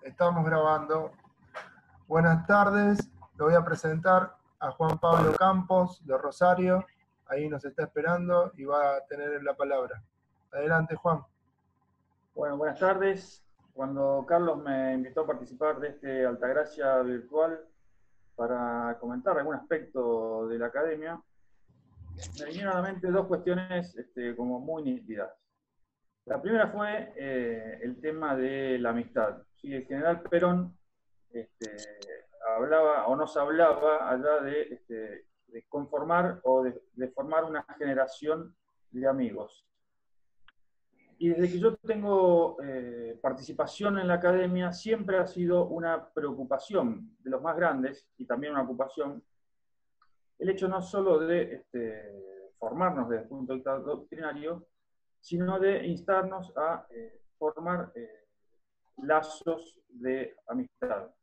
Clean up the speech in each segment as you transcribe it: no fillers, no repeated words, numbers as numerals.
Estamos grabando. Buenas tardes, lo voy a presentar a Juan Pablo Campos de Rosario. Ahí nos está esperando y va a tener la palabra. Adelante, Juan. Bueno, buenas tardes. Cuando Carlos me invitó a participar de este Altagracia virtual para comentar algún aspecto de la academia, me vinieron a la mente dos cuestiones como muy nítidas. La primera fue el tema de la amistad. Sí, el general Perón hablaba o nos hablaba allá de conformar o de formar una generación de amigos. Y desde que yo tengo participación en la academia, siempre ha sido una preocupación de los más grandes, y también una ocupación, el hecho no solo de formarnos desde el punto de vista doctrinario, sino de instarnos a formar lazos de amistad.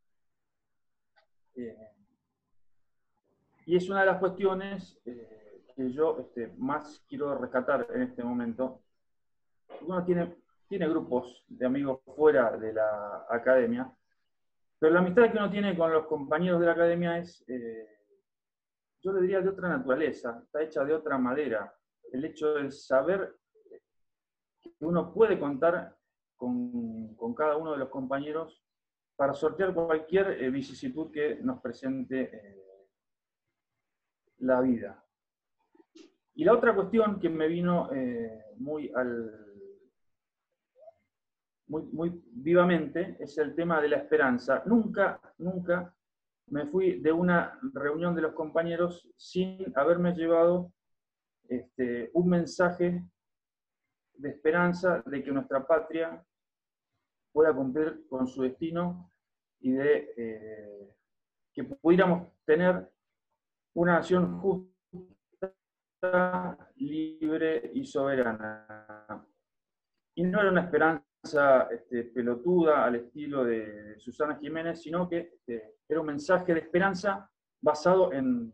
Y es una de las cuestiones que yo más quiero rescatar en este momento. Uno tiene grupos de amigos fuera de la academia, pero la amistad que uno tiene con los compañeros de la academia es, yo le diría, de otra naturaleza, está hecha de otra madera. El hecho de saber que uno puede contar con cada uno de los compañeros para sortear cualquier vicisitud que nos presente la vida. Y la otra cuestión que me vino muy vivamente es el tema de la esperanza. Nunca me fui de una reunión de los compañeros sin haberme llevado un mensaje de esperanza de que nuestra patria pueda cumplir con su destino y de que pudiéramos tener una nación justa, libre y soberana. Y no era una esperanza pelotuda al estilo de Susana Jiménez, sino que era un mensaje de esperanza basado en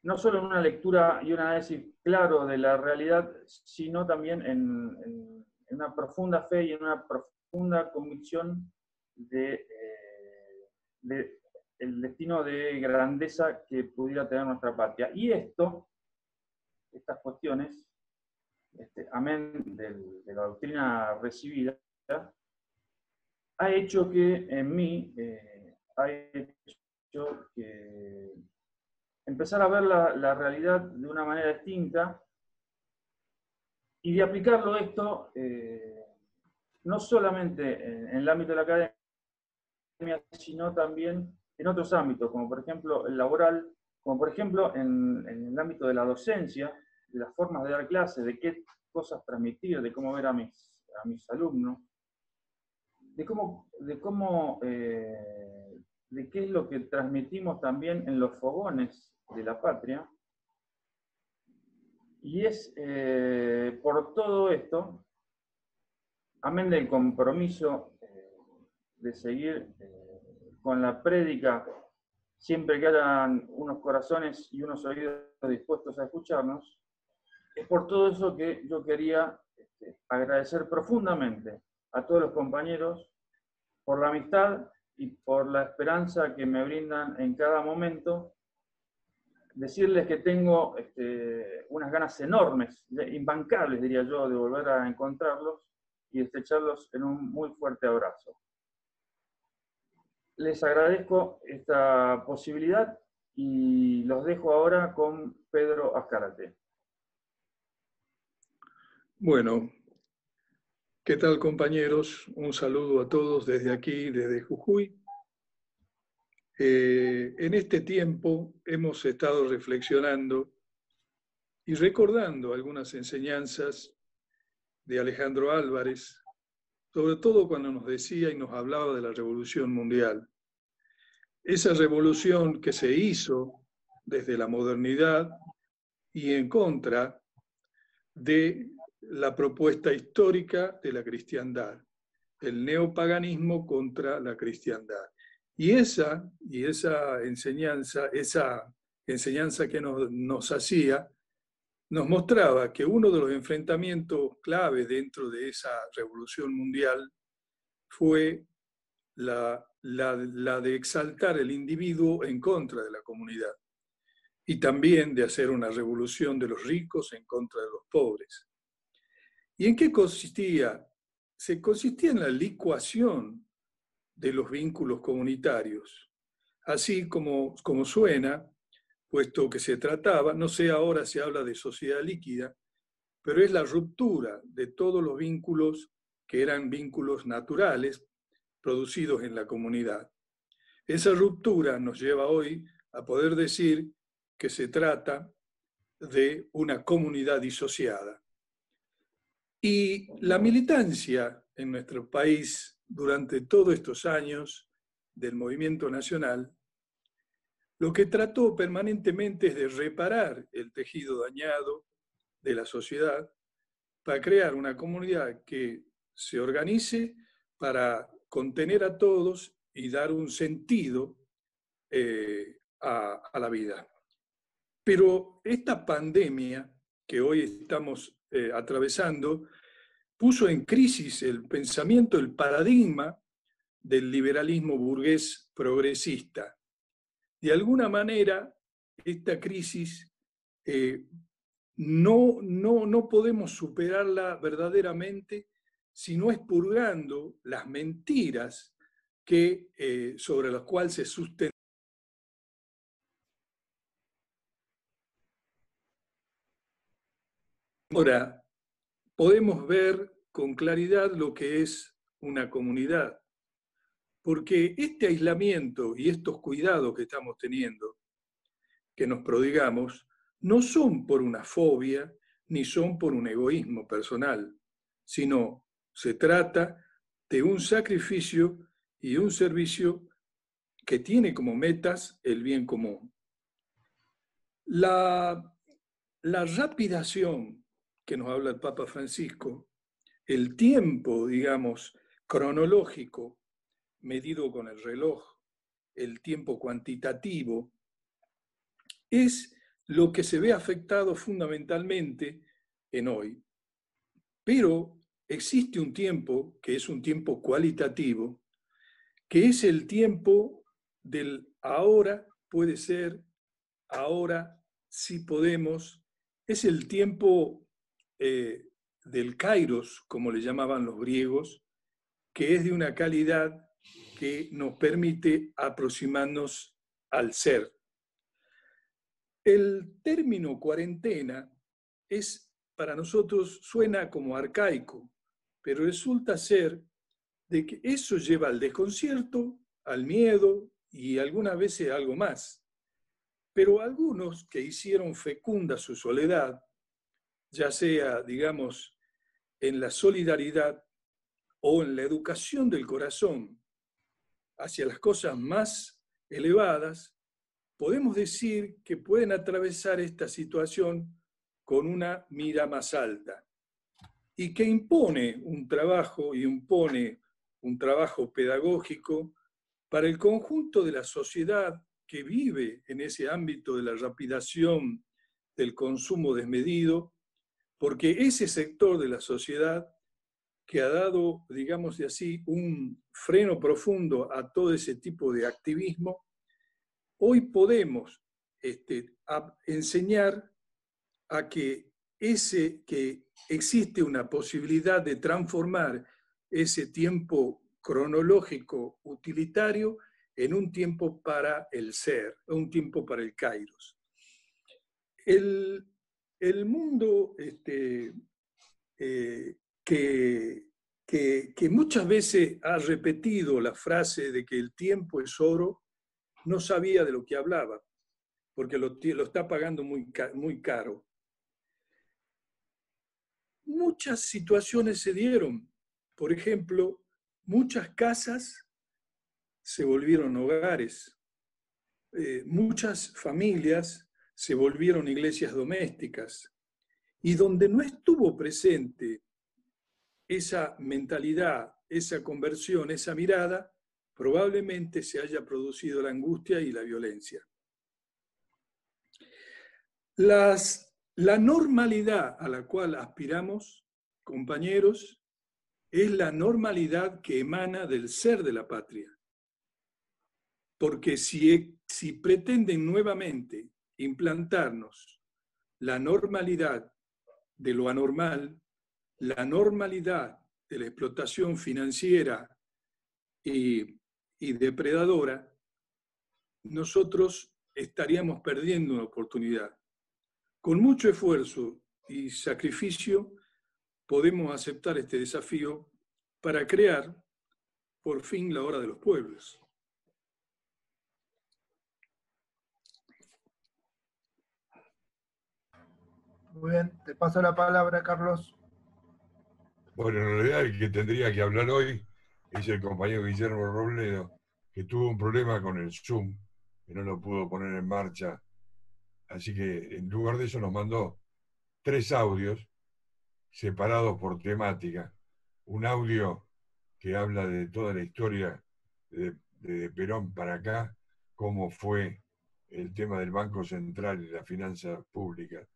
no solo en una lectura y un análisis claro de la realidad, sino también en una profunda fe y en una profunda convicción de el destino de grandeza que pudiera tener nuestra patria. Y estas cuestiones, amén de la doctrina recibida, ha hecho que en mí, ha hecho que empezar a ver la realidad de una manera distinta y de aplicarlo esto no solamente en el ámbito de la academia, sino también en otros ámbitos, como por ejemplo el laboral, como por ejemplo en el ámbito de la docencia, de las formas de dar clases, de qué cosas transmitir, de cómo ver a mis alumnos, de qué es lo que transmitimos también en los fogones de la patria. Y es por todo esto, amén del compromiso de seguir con la prédica, siempre que hayan unos corazones y unos oídos dispuestos a escucharnos, es por todo eso que yo quería agradecer profundamente a todos los compañeros por la amistad y por la esperanza que me brindan en cada momento. Decirles que tengo unas ganas enormes, imbancables diría yo, de volver a encontrarlos y estrecharlos en un muy fuerte abrazo. Les agradezco esta posibilidad y los dejo ahora con Pedro Azcárate. Bueno, ¿qué tal, compañeros? Un saludo a todos desde aquí, desde Jujuy. En este tiempo hemos estado reflexionando y recordando algunas enseñanzas de Alejandro Álvarez, sobre todo cuando nos decía y nos hablaba de la Revolución Mundial. Esa revolución que se hizo desde la modernidad y en contra de la propuesta histórica de la cristiandad, el neopaganismo contra la cristiandad. Y esa enseñanza que nos hacía, nos mostraba que uno de los enfrentamientos clave dentro de esa revolución mundial fue la de exaltar el individuo en contra de la comunidad y también de hacer una revolución de los ricos en contra de los pobres. ¿Y en qué consistía? Consistía en la licuación de los vínculos comunitarios, así como suena, puesto que se trataba, no sé, ahora se habla de sociedad líquida, pero es la ruptura de todos los vínculos que eran vínculos naturales producidos en la comunidad. Esa ruptura nos lleva hoy a poder decir que se trata de una comunidad disociada. Y la militancia en nuestro país durante todos estos años del movimiento nacional, lo que trató permanentemente es de reparar el tejido dañado de la sociedad para crear una comunidad que se organice para contener a todos y dar un sentido a la vida. Pero esta pandemia que hoy estamos atravesando puso en crisis el pensamiento, el paradigma del liberalismo burgués progresista. De alguna manera, esta crisis no podemos superarla verdaderamente si no es purgando las mentiras sobre las cuales se sustenta. Ahora, podemos ver con claridad lo que es una comunidad, porque este aislamiento y estos cuidados que estamos teniendo, que nos prodigamos, no son por una fobia ni son por un egoísmo personal, sino se trata de un sacrificio y un servicio que tiene como metas el bien común. La rapidación que nos habla el Papa Francisco, el tiempo, digamos, cronológico, medido con el reloj, el tiempo cuantitativo, es lo que se ve afectado fundamentalmente en hoy. Pero existe un tiempo que es un tiempo cualitativo, que es el tiempo del ahora puede ser, ahora sí podemos, es el tiempo del kairos, como le llamaban los griegos, que es de una calidad que nos permite aproximarnos al ser. El término cuarentena para nosotros suena como arcaico, pero resulta ser de que eso lleva al desconcierto, al miedo y algunas veces algo más. Pero algunos que hicieron fecunda su soledad, ya sea, digamos, en la solidaridad o en la educación del corazón hacia las cosas más elevadas, podemos decir que pueden atravesar esta situación con una mira más alta y que impone un trabajo pedagógico para el conjunto de la sociedad que vive en ese ámbito de la rapidación del consumo desmedido, porque ese sector de la sociedad que ha dado, digamos de así, un freno profundo a todo ese tipo de activismo, hoy podemos enseñar a que existe una posibilidad de transformar ese tiempo cronológico utilitario en un tiempo para el ser, un tiempo para el kairos. El mundo que muchas veces ha repetido la frase de que el tiempo es oro, no sabía de lo que hablaba, porque lo está pagando muy caro. Muchas situaciones se dieron. Por ejemplo, muchas casas se volvieron hogares. Muchas familias se volvieron iglesias domésticas. Y donde no estuvo presente esa mentalidad, esa conversión, esa mirada, probablemente se haya producido la angustia y la violencia. La normalidad a la cual aspiramos, compañeros, es la normalidad que emana del ser de la patria. porque si pretenden nuevamente implantarnos la normalidad de lo anormal, la normalidad de la explotación financiera y depredadora, nosotros estaríamos perdiendo una oportunidad. Con mucho esfuerzo y sacrificio podemos aceptar este desafío para crear por fin la hora de los pueblos. Muy bien, te paso la palabra, Carlos. Bueno, en realidad el que tendría que hablar hoy es el compañero Guillermo Robledo, que tuvo un problema con el Zoom, que no lo pudo poner en marcha. Así que en lugar de eso nos mandó 3 audios separados por temática. Un audio que habla de toda la historia de Perón para acá, cómo fue el tema del Banco Central y la finanza pública.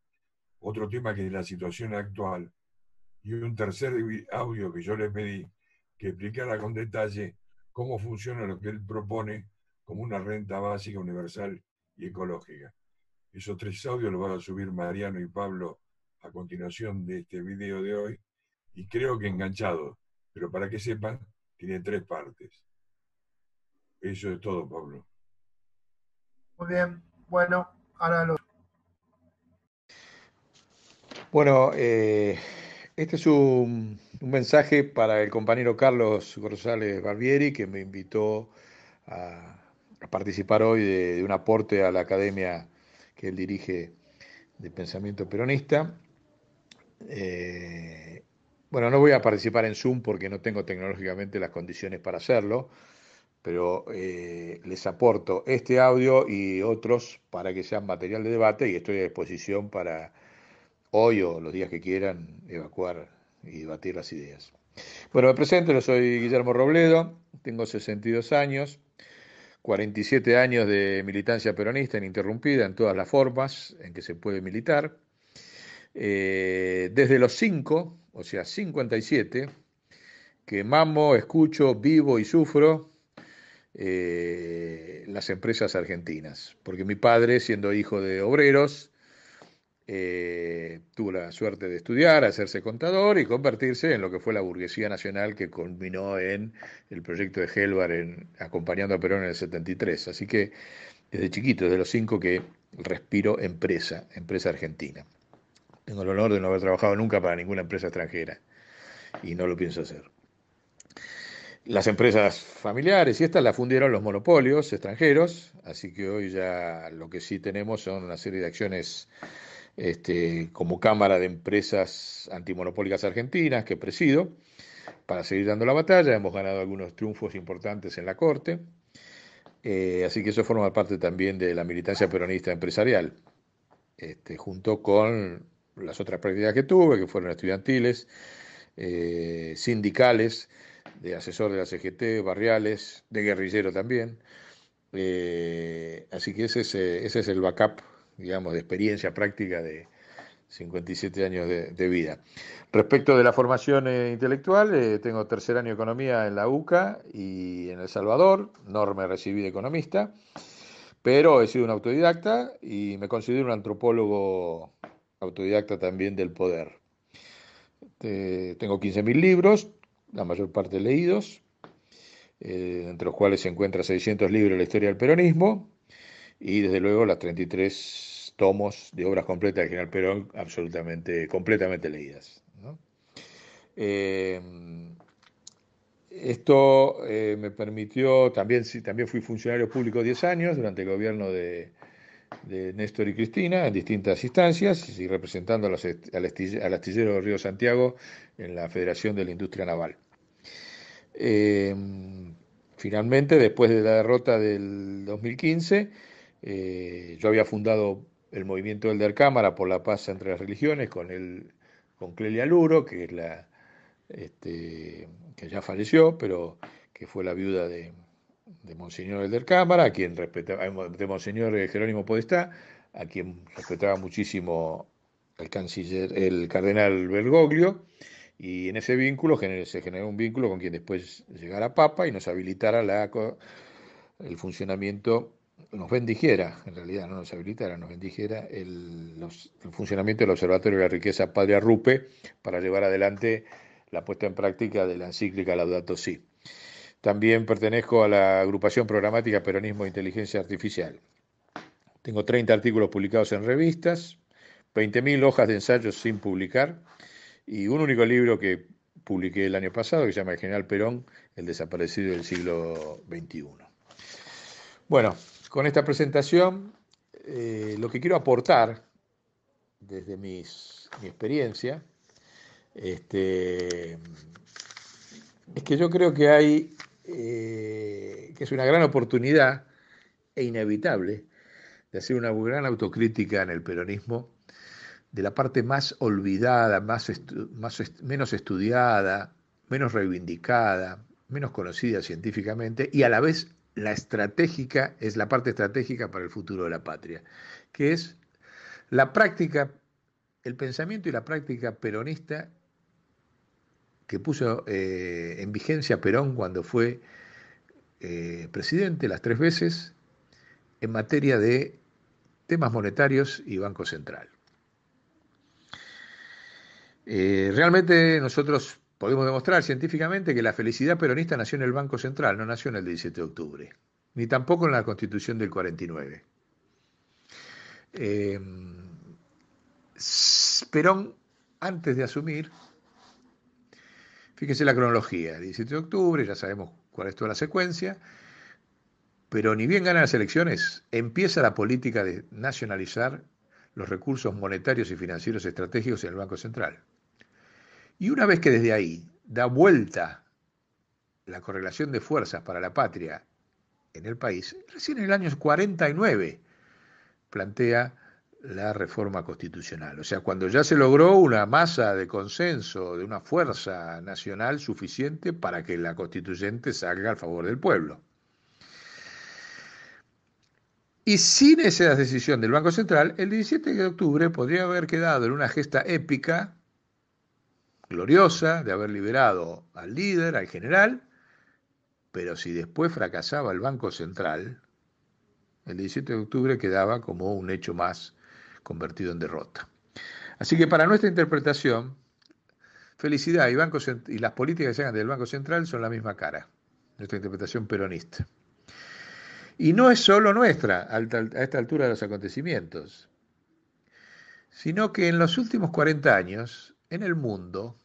Otro tema que es la situación actual. Y un tercer audio que yo le pedí que explicara con detalle cómo funciona lo que él propone como una renta básica, universal y ecológica. Esos 3 audios los van a subir Mariano y Pablo a continuación de este video de hoy, y creo que enganchado, pero para que sepan, tiene 3 partes. Eso es todo, Pablo. Muy bien, bueno, ahora lo... Bueno, este es un mensaje para el compañero Carlos González Barbieri, que me invitó a participar hoy de un aporte a la academia que él dirige de pensamiento peronista. Bueno, no voy a participar en Zoom porque no tengo tecnológicamente las condiciones para hacerlo, pero les aporto este audio y otros para que sean material de debate, y estoy a disposición para hoy o los días que quieran evacuar y debatir las ideas. Bueno, me presento, yo soy Guillermo Robledo, tengo 62 años, 47 años de militancia peronista ininterrumpida en todas las formas en que se puede militar. Desde los 5, o sea, 57, que mamo, escucho, vivo y sufro las empresas argentinas. Porque mi padre, siendo hijo de obreros, tuvo la suerte de estudiar, hacerse contador y convertirse en lo que fue la burguesía nacional, que culminó en el proyecto de Helvar acompañando a Perón en el 73. Así que desde chiquito, desde los 5, que respiro empresa argentina. Tengo el honor de no haber trabajado nunca para ninguna empresa extranjera y no lo pienso hacer. Las empresas familiares y estas las fundieron los monopolios extranjeros, así que hoy ya lo que sí tenemos son una serie de acciones como Cámara de Empresas Antimonopólicas Argentinas, que presido, para seguir dando la batalla. Hemos ganado algunos triunfos importantes en la Corte, así que eso forma parte también de la militancia peronista empresarial, junto con las otras prácticas que tuve, que fueron estudiantiles, sindicales, de asesor de la CGT, barriales, de guerrillero también. Así que ese es el backup, digamos, de experiencia práctica de 57 años de vida. Respecto de la formación intelectual, tengo tercer año de economía en la UCA y en El Salvador. No me recibí de economista, pero he sido un autodidacta y me considero un antropólogo autodidacta también del poder. Tengo 15.000 libros, la mayor parte leídos, entre los cuales se encuentran 600 libros de la historia del peronismo y desde luego las 33 tomos de obras completas del general Perón, completamente leídas, ¿no? Esto me permitió, también fui funcionario público 10 años durante el gobierno de Néstor y Cristina en distintas instancias y representando al astillero Río Santiago en la Federación de la Industria Naval. Finalmente, después de la derrota del 2015, yo había fundado el movimiento Elder Cámara por la paz entre las religiones con Clelia Luro, que es que ya falleció, pero que fue la viuda de Monseñor Elder Cámara, a quien respetaba, de Monseñor Jerónimo Podestá, a quien respetaba muchísimo el cardenal Bergoglio, y en ese vínculo se generó un vínculo con quien después llegara Papa y nos habilitara la el funcionamiento, nos bendijera, en realidad no nos habilitara, nos bendijera el funcionamiento del Observatorio de la Riqueza Patria Rupe para llevar adelante la puesta en práctica de la encíclica Laudato Si. También pertenezco a la agrupación programática Peronismo e Inteligencia Artificial. Tengo 30 artículos publicados en revistas, 20.000 hojas de ensayos sin publicar y un único libro que publiqué el año pasado que se llama El General Perón, el desaparecido del siglo XXI. Bueno, con esta presentación lo que quiero aportar desde mi experiencia es que yo creo que hay que es una gran oportunidad e inevitable de hacer una gran autocrítica en el peronismo de la parte más olvidada, menos estudiada, menos reivindicada, menos conocida científicamente, y a la vez la estratégica, es la parte estratégica para el futuro de la patria, que es la práctica, el pensamiento y la práctica peronista que puso en vigencia Perón cuando fue presidente las 3 veces en materia de temas monetarios y Banco Central. Realmente nosotros podemos demostrar científicamente que la felicidad peronista nació en el Banco Central, no nació en el 17 de octubre, ni tampoco en la Constitución del 49. Perón, antes de asumir, fíjese la cronología, 17 de octubre, ya sabemos cuál es toda la secuencia, pero ni bien gana las elecciones, empieza la política de nacionalizar los recursos monetarios y financieros estratégicos en el Banco Central. Y una vez que desde ahí da vuelta la correlación de fuerzas para la patria en el país, recién en el año 49 plantea la reforma constitucional. O sea, cuando ya se logró una masa de consenso, de una fuerza nacional suficiente para que la constituyente salga a favor del pueblo. Y sin esa decisión del Banco Central, el 17 de octubre podría haber quedado en una gesta épica, gloriosa, de haber liberado al líder, al general, pero si después fracasaba el Banco Central, el 17 de octubre quedaba como un hecho más convertido en derrota. Así que para nuestra interpretación, felicidad y las políticas que se hagan del Banco Central son la misma cara, nuestra interpretación peronista. Y no es solo nuestra a esta altura de los acontecimientos, sino que en los últimos 40 años, en el mundo,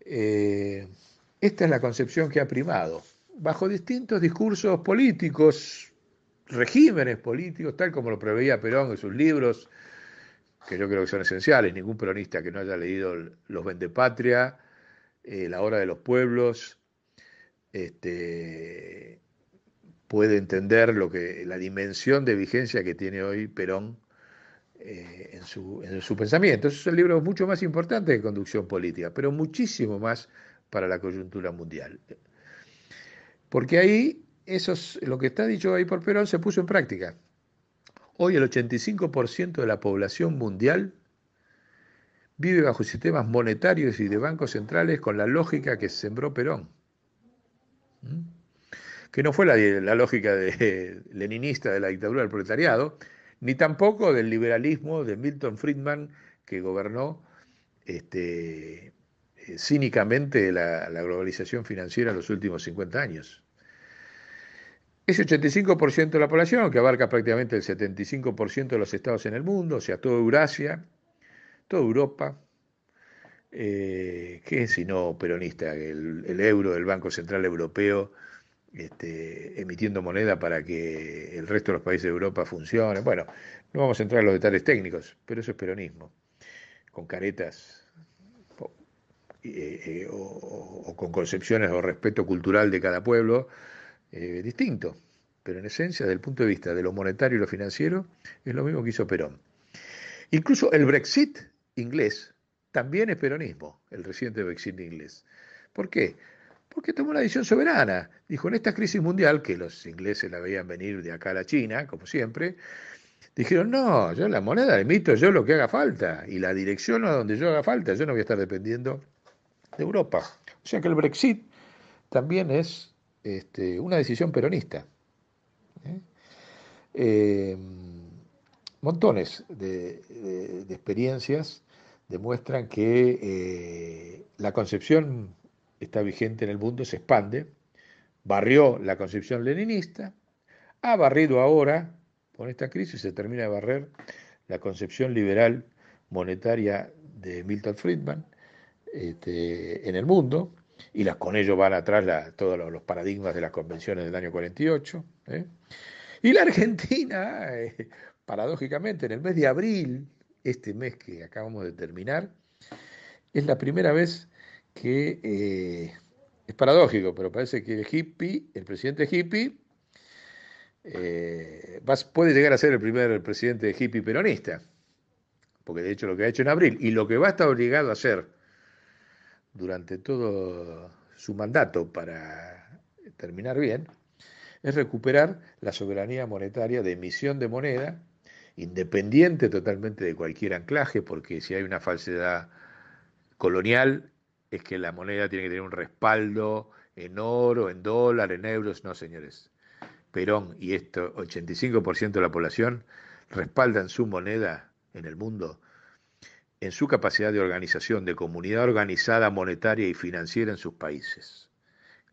esta es la concepción que ha primado, bajo distintos discursos políticos, regímenes políticos, tal como lo preveía Perón en sus libros, que yo creo que son esenciales. Ningún peronista que no haya leído Los Vendepatria, La Hora de los Pueblos, puede entender la dimensión de vigencia que tiene hoy Perón en su pensamiento. Esos son libros mucho más importantes de conducción política, pero muchísimo más para la coyuntura mundial. Porque ahí, lo que está dicho ahí por Perón se puso en práctica. Hoy el 85% de la población mundial vive bajo sistemas monetarios y de bancos centrales con la lógica que sembró Perón. Que no fue la lógica leninista de la dictadura del proletariado, ni tampoco del liberalismo de Milton Friedman, que gobernó cínicamente la globalización financiera en los últimos 50 años. Ese 85% de la población, que abarca prácticamente el 75% de los estados en el mundo, o sea, toda Eurasia, toda Europa, ¿qué es sino peronista? El euro del Banco Central Europeo, emitiendo moneda para que el resto de los países de Europa funcione. Bueno, no vamos a entrar en los detalles técnicos, pero eso es peronismo, con caretas o con concepciones o respeto cultural de cada pueblo distinto, pero en esencia, desde el punto de vista de lo monetario y lo financiero, es lo mismo que hizo Perón. Incluso el Brexit inglés también es peronismo, el reciente Brexit inglés. ¿Por qué? Porque tomó una decisión soberana. Dijo, en esta crisis mundial, que los ingleses la veían venir de acá a la China, como siempre, dijeron, no, yo la moneda la emito yo lo que haga falta, y la dirección a donde yo haga falta, yo no voy a estar dependiendo de Europa. O sea que el Brexit también es una decisión peronista. ¿eh? Montones de experiencias demuestran que la concepción está vigente en el mundo, se expande, barrió la concepción leninista, ha barrido ahora, con esta crisis se termina de barrer la concepción liberal monetaria de Milton Friedman en el mundo, y con ello van atrás todos los paradigmas de las convenciones del año 48. Y la Argentina, paradójicamente, en el mes de abril, este mes que acabamos de terminar, es la primera vez que, es paradójico, pero parece que el presidente hippie, puede llegar a ser el primer presidente hippie peronista, porque de hecho lo que ha hecho en abril y lo que va a estar obligado a hacer durante todo su mandato para terminar bien, es recuperar la soberanía monetaria de emisión de moneda, independiente totalmente de cualquier anclaje, porque si hay una falsedad colonial, es que la moneda tiene que tener un respaldo en oro, en dólar, en euros. No, señores. Perón y esto, 85% de la población respaldan su moneda en el mundo en su capacidad de organización, de comunidad organizada monetaria y financiera en sus países,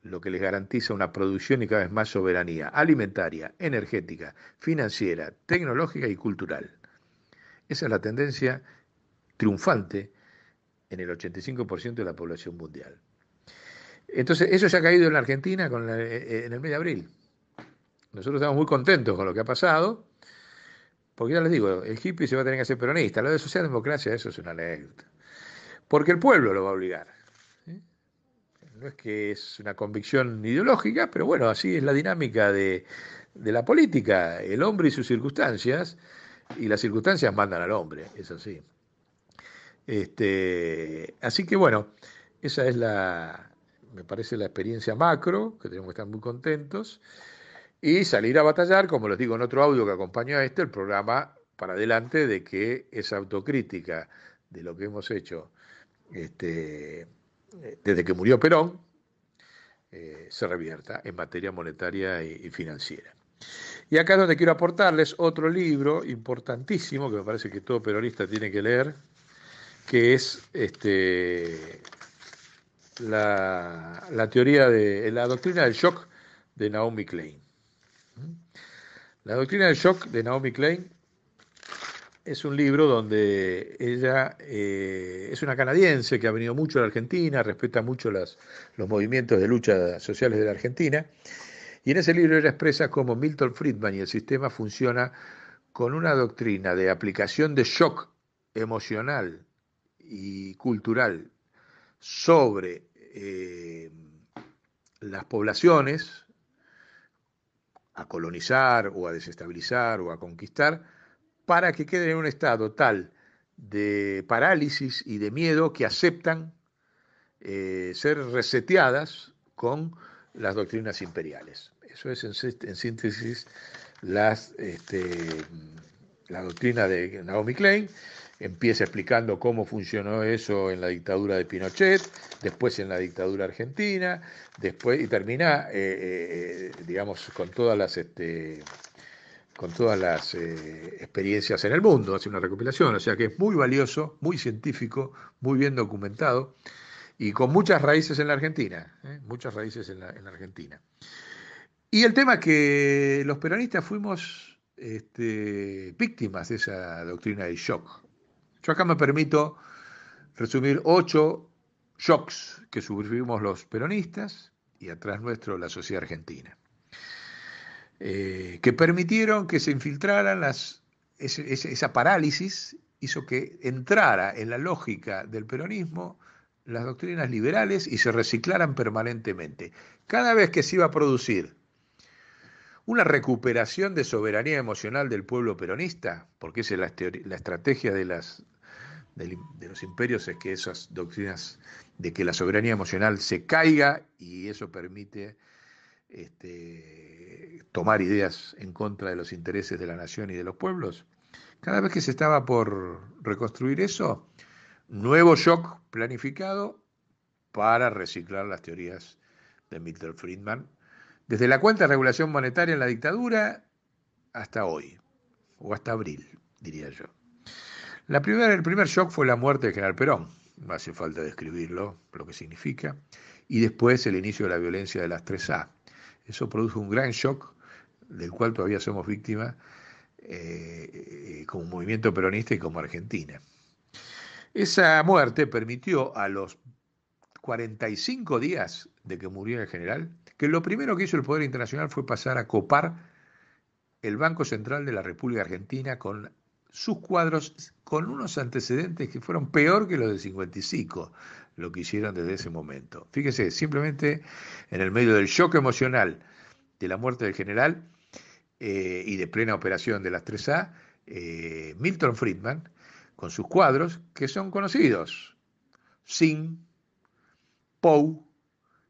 lo que les garantiza una producción y cada vez más soberanía alimentaria, energética, financiera, tecnológica y cultural. Esa es la tendencia triunfante en el 85% de la población mundial. Entonces, eso se ha caído en la Argentina en el mes de abril. Nosotros estamos muy contentos con lo que ha pasado, porque ya les digo, el hippie se va a tener que hacer peronista. Lo de socialdemocracia, eso es una anécdota. Porque el pueblo lo va a obligar. No es que es una convicción ideológica, pero bueno, así es la dinámica de la política. El hombre y sus circunstancias, y las circunstancias mandan al hombre, es así. Así que bueno, esa es me parece la experiencia macro, que tenemos que estar muy contentos, y salir a batallar, como les digo en otro audio que acompaña a el programa para adelante de que esa autocrítica de lo que hemos hecho desde que murió Perón se revierta en materia monetaria y financiera. Y acá es donde quiero aportarles otro libro importantísimo que me parece que todo peronista tiene que leer, que es la teoría de la doctrina del shock de Naomi Klein. La doctrina del shock de Naomi Klein es un libro donde ella es una canadiense que ha venido mucho a la Argentina, respeta mucho los movimientos de lucha sociales de la Argentina, y en ese libro ella expresa cómo Milton Friedman y el sistema funciona con una doctrina de aplicación de shock emocional y cultural sobre las poblaciones a colonizar o a desestabilizar o a conquistar, para que queden en un estado tal de parálisis y de miedo que aceptan ser reseteadas con las doctrinas imperiales. Eso es en síntesis la doctrina de Naomi Klein. Empieza explicando cómo funcionó eso en la dictadura de Pinochet, después en la dictadura argentina, después, y termina, digamos, con todas las experiencias en el mundo. Hace una recopilación, o sea que es muy valioso, muy científico, muy bien documentado y con muchas raíces en la Argentina, muchas raíces en la Argentina. Y el tema es que los peronistas fuimos víctimas de esa doctrina del shock. Yo acá me permito resumir 8 shocks que sufrimos los peronistas y atrás nuestro la sociedad argentina, que permitieron que se infiltraran esa parálisis, hizo que entrara en la lógica del peronismo las doctrinas liberales y se reciclaran permanentemente. Cada vez que se iba a producir una recuperación de soberanía emocional del pueblo peronista, porque esa es la estrategia de los imperios, es que esas doctrinas de que la soberanía emocional se caiga y eso permite tomar ideas en contra de los intereses de la nación y de los pueblos. Cada vez que se estaba por reconstruir eso, nuevo shock planificado para reciclar las teorías de Milton Friedman Desde la cuenta de regulación monetaria en la dictadura hasta hoy, o hasta abril, diría yo. El primer shock fue la muerte del general Perón, no hace falta describirlo, lo que significa, y después el inicio de la violencia de las 3A. Eso produjo un gran shock del cual todavía somos víctimas como movimiento peronista y como Argentina. Esa muerte permitió a los 45 días de que murió el general, que lo primero que hizo el Poder Internacional fue pasar a copar el Banco Central de la República Argentina con sus cuadros, con unos antecedentes que fueron peor que los del 55, lo que hicieron desde ese momento. Fíjese, simplemente en el medio del shock emocional de la muerte del general y de plena operación de las 3A, Milton Friedman, con sus cuadros, que son conocidos, Sin, Pou,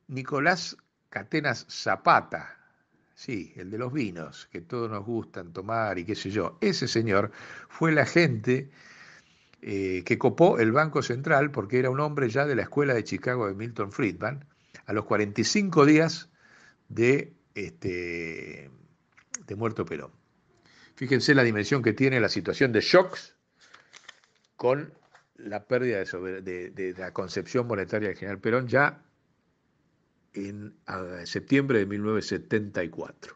Nicolás Catenas Zapata, sí, el de los vinos, que todos nos gustan tomar y qué sé yo. Ese señor fue el agente que copó el Banco Central porque era un hombre ya de la escuela de Chicago de Milton Friedman, a los 45 días de muerto Perón. Fíjense la dimensión que tiene la situación de shocks con la pérdida de la concepción monetaria del general Perón ya en septiembre de 1974.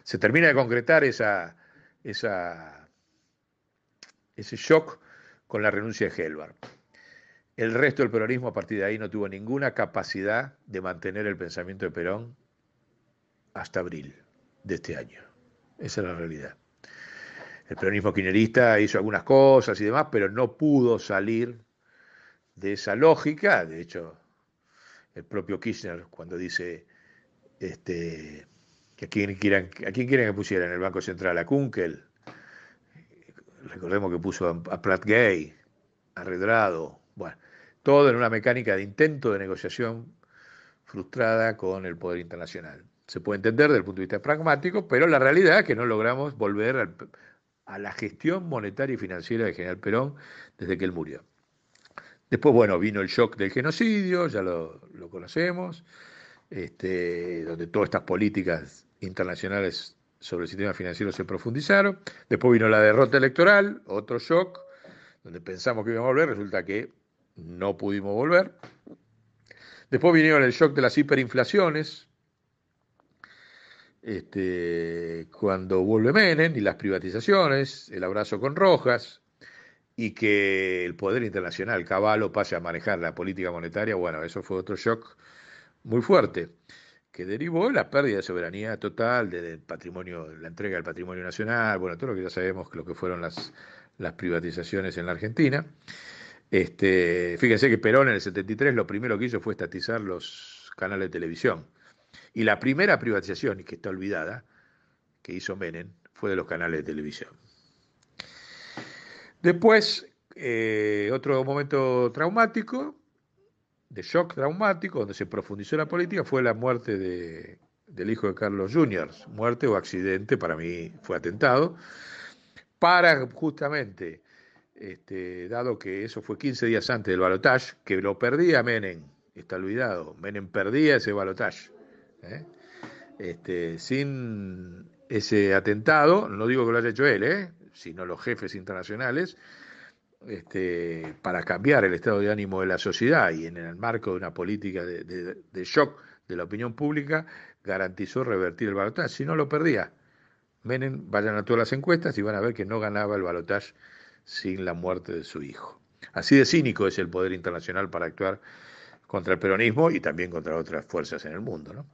Se termina de concretar ese shock con la renuncia de Helbar. El resto del peronismo a partir de ahí no tuvo ninguna capacidad de mantener el pensamiento de Perón hasta abril de este año. Esa es la realidad. El peronismo kirchnerista hizo algunas cosas y demás, pero no pudo salir de esa lógica. De hecho, el propio Kirchner, cuando dice que a quién quieren que pusiera en el Banco Central, a Kunkel, recordemos que puso a Prat Gay, a Redrado, bueno, todo en una mecánica de intento de negociación frustrada con el poder internacional. Se puede entender desde el punto de vista pragmático, pero la realidad es que no logramos volver a la gestión monetaria y financiera del general Perón desde que él murió. Después, bueno, vino el shock del genocidio, ya lo conocemos, donde todas estas políticas internacionales sobre el sistema financiero se profundizaron. Después vino la derrota electoral, otro shock, donde pensamos que íbamos a volver, resulta que no pudimos volver. Después vinieron el shock de las hiperinflaciones, cuando vuelve Menem y las privatizaciones, el abrazo con Rojas, y que el poder internacional, Cavallo, pase a manejar la política monetaria. Bueno, eso fue otro shock muy fuerte, que derivó en la pérdida de soberanía total del patrimonio, la entrega del patrimonio nacional, bueno, todo lo que ya sabemos que lo que fueron las privatizaciones en la Argentina. Fíjense que Perón en el 73 lo primero que hizo fue estatizar los canales de televisión. Y la primera privatización, que está olvidada, que hizo Menem, fue de los canales de televisión. Después, otro momento traumático, de shock traumático, donde se profundizó la política, fue la muerte del hijo de Carlos Jr., muerte o accidente, para mí fue atentado, para justamente, dado que eso fue 15 días antes del balotaje, que lo perdía Menem, está olvidado, Menem perdía ese balotaje. Sin ese atentado, no digo que lo haya hecho él, sino los jefes internacionales, para cambiar el estado de ánimo de la sociedad y en el marco de una política de shock de la opinión pública, garantizó revertir el balotaje. Si no, lo perdía. Menem, vayan a todas las encuestas y van a ver que no ganaba el balotaje sin la muerte de su hijo. Así de cínico es el poder internacional para actuar contra el peronismo y también contra otras fuerzas en el mundo, ¿no?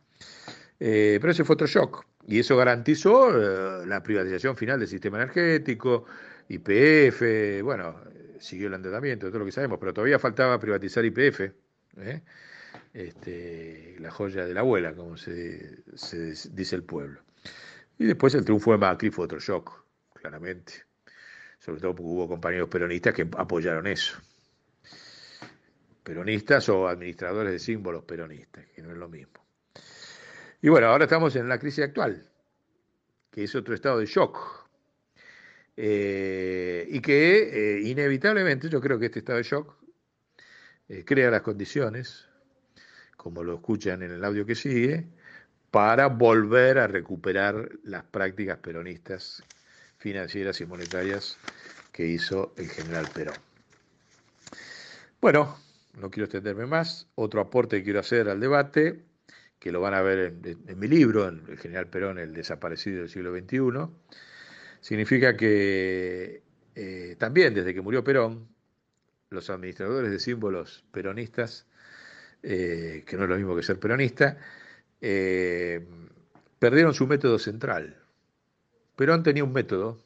Pero ese fue otro shock, y eso garantizó la privatización final del sistema energético, YPF, bueno, siguió el endeudamiento, todo lo que sabemos, pero todavía faltaba privatizar YPF, la joya de la abuela, como se dice el pueblo. Y después el triunfo de Macri fue otro shock, claramente, sobre todo porque hubo compañeros peronistas que apoyaron eso. Peronistas o administradores de símbolos peronistas, que no es lo mismo. Y bueno, ahora estamos en la crisis actual, que es otro estado de shock, y que inevitablemente yo creo que este estado de shock crea las condiciones, como lo escuchan en el audio que sigue, para volver a recuperar las prácticas peronistas financieras y monetarias que hizo el general Perón. Bueno, no quiero extenderme más. Otro aporte que quiero hacer al debate, que lo van a ver en mi libro, en el general Perón, el desaparecido del siglo XXI, significa que también desde que murió Perón, los administradores de símbolos peronistas, que no es lo mismo que ser peronista, perdieron su método central. Perón tenía un método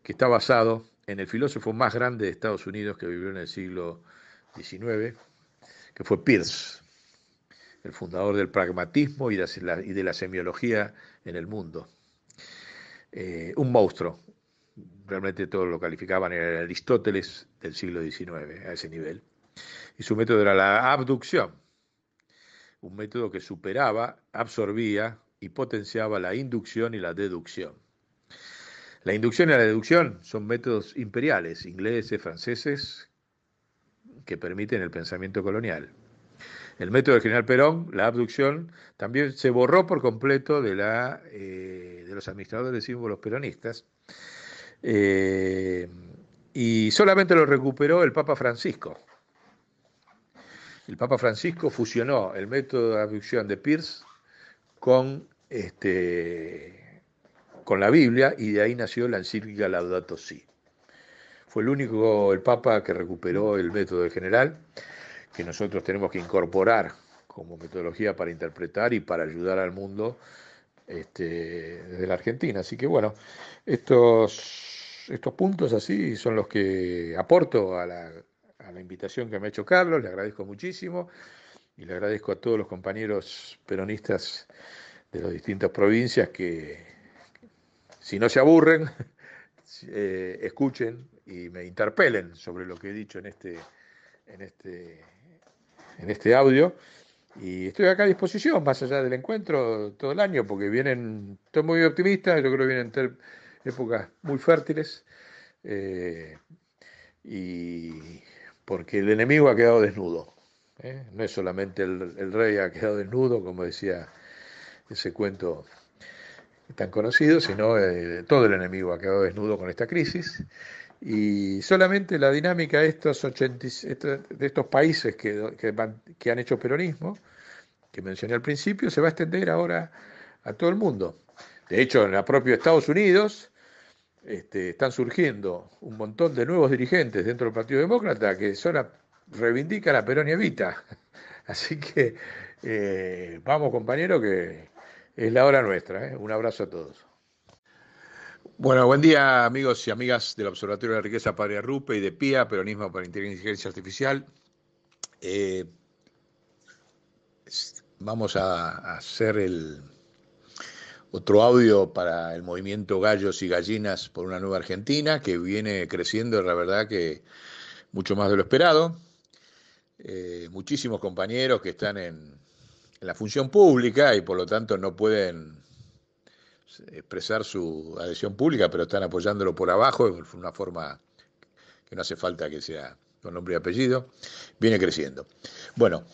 que está basado en el filósofo más grande de Estados Unidos que vivió en el siglo XIX, que fue Peirce, el fundador del pragmatismo y de la semiología en el mundo. Un monstruo, realmente todos lo calificaban, era el Aristóteles del siglo XIX, a ese nivel. Y su método era la abducción, un método que superaba, absorbía y potenciaba la inducción y la deducción. La inducción y la deducción son métodos imperiales, ingleses, franceses, que permiten el pensamiento colonial. El método del general Perón, la abducción, también se borró por completo de los administradores de símbolos peronistas, y solamente lo recuperó el Papa Francisco. El Papa Francisco fusionó el método de abducción de Peirce con la Biblia, y de ahí nació la encíclica Laudato Si. Fue el Papa que recuperó el método del general, que nosotros tenemos que incorporar como metodología para interpretar y para ayudar al mundo desde la Argentina. Así que bueno, estos puntos así son los que aporto a la invitación que me ha hecho Carlos. Le agradezco muchísimo y le agradezco a todos los compañeros peronistas de las distintas provincias que, si no se aburren, escuchen y me interpelen sobre lo que he dicho en este audio. Y estoy acá a disposición, más allá del encuentro, todo el año, porque estoy muy optimista, yo creo que vienen épocas muy fértiles, y porque el enemigo ha quedado desnudo. No es solamente el rey ha quedado desnudo, como decía ese cuento tan conocido, sino todo el enemigo ha quedado desnudo con esta crisis, y solamente la dinámica de estos países que han hecho peronismo, que mencioné al principio, se va a extender ahora a todo el mundo. De hecho, en el propio Estados Unidos están surgiendo un montón de nuevos dirigentes dentro del Partido Demócrata que reivindican a Perón y Evita. Así que vamos, compañeros, que es la hora nuestra. Un abrazo a todos. Bueno, buen día, amigos y amigas del Observatorio de la Riqueza Padre Arrupe y de PIA, Peronismo para Inteligencia Artificial. Vamos a hacer otro audio para el movimiento Gallos y Gallinas por una Nueva Argentina, que viene creciendo, la verdad, que mucho más de lo esperado. Muchísimos compañeros que están en la función pública y por lo tanto no pueden expresar su adhesión pública, pero están apoyándolo por abajo de una forma que no hace falta que sea con nombre y apellido. Viene creciendo. Bueno,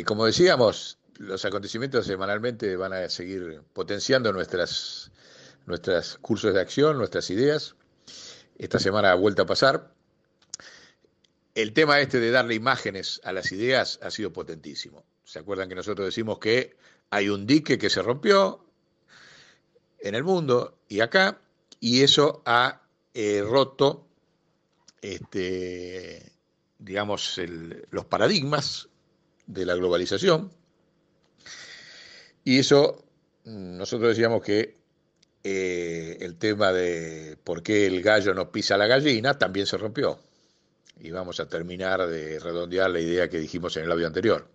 como decíamos, los acontecimientos semanalmente van a seguir potenciando nuestras cursos de acción, nuestras ideas. Esta semana ha vuelto a pasar. El tema de darle imágenes a las ideas ha sido potentísimo. ¿Se acuerdan que nosotros decimos que hay un dique que se rompió en el mundo y acá, y eso ha roto, digamos, los paradigmas de la globalización? Y eso, nosotros decíamos que el tema de por qué el gallo no pisa a la gallina también se rompió. Y vamos a terminar de redondear la idea que dijimos en el audio anterior.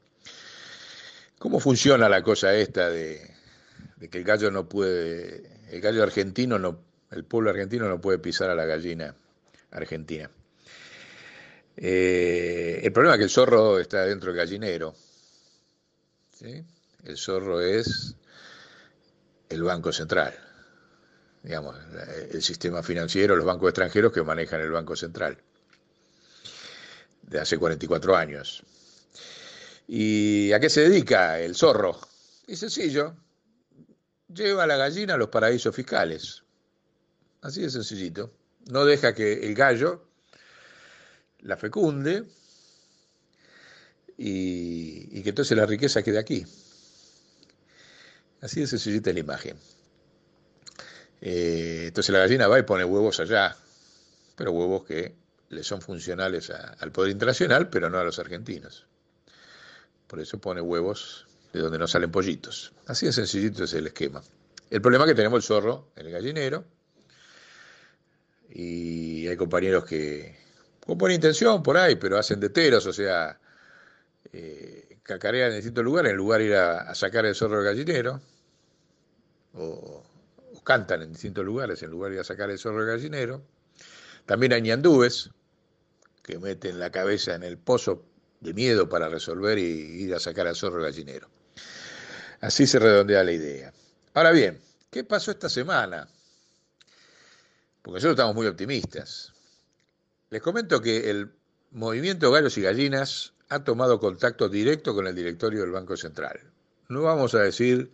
¿Cómo funciona la cosa esta de que el gallo argentino, el pueblo argentino no puede pisar a la gallina argentina? El problema es que el zorro está dentro del gallinero, ¿sí? El zorro es el Banco Central, digamos, el sistema financiero, los bancos extranjeros que manejan el Banco Central de hace 44 años. ¿Y a qué se dedica el zorro? Y sencillo, lleva a la gallina a los paraísos fiscales. Así de sencillito. No deja que el gallo la fecunde y que entonces la riqueza quede aquí. Así de sencillita es la imagen. Entonces la gallina va y pone huevos allá, pero huevos que le son funcionales al poder internacional, pero no a los argentinos. Por eso pone huevos de donde no salen pollitos. Así de sencillito es el esquema. El problema es que tenemos el zorro en el gallinero y hay compañeros que, con buena intención por ahí, pero hacen de teros, o sea, cacarean en distintos lugares, en lugar de ir a sacar el zorro del gallinero, o cantan en distintos lugares en lugar de ir a sacar el zorro del gallinero. También hay ñandúes que meten la cabeza en el pozo de miedo para resolver y ir a sacar al zorro del gallinero. Así se redondea la idea. Ahora bien, ¿qué pasó esta semana? Porque nosotros estamos muy optimistas. Les comento que el movimiento Gallos y Gallinas ha tomado contacto directo con el directorio del Banco Central. No vamos a decir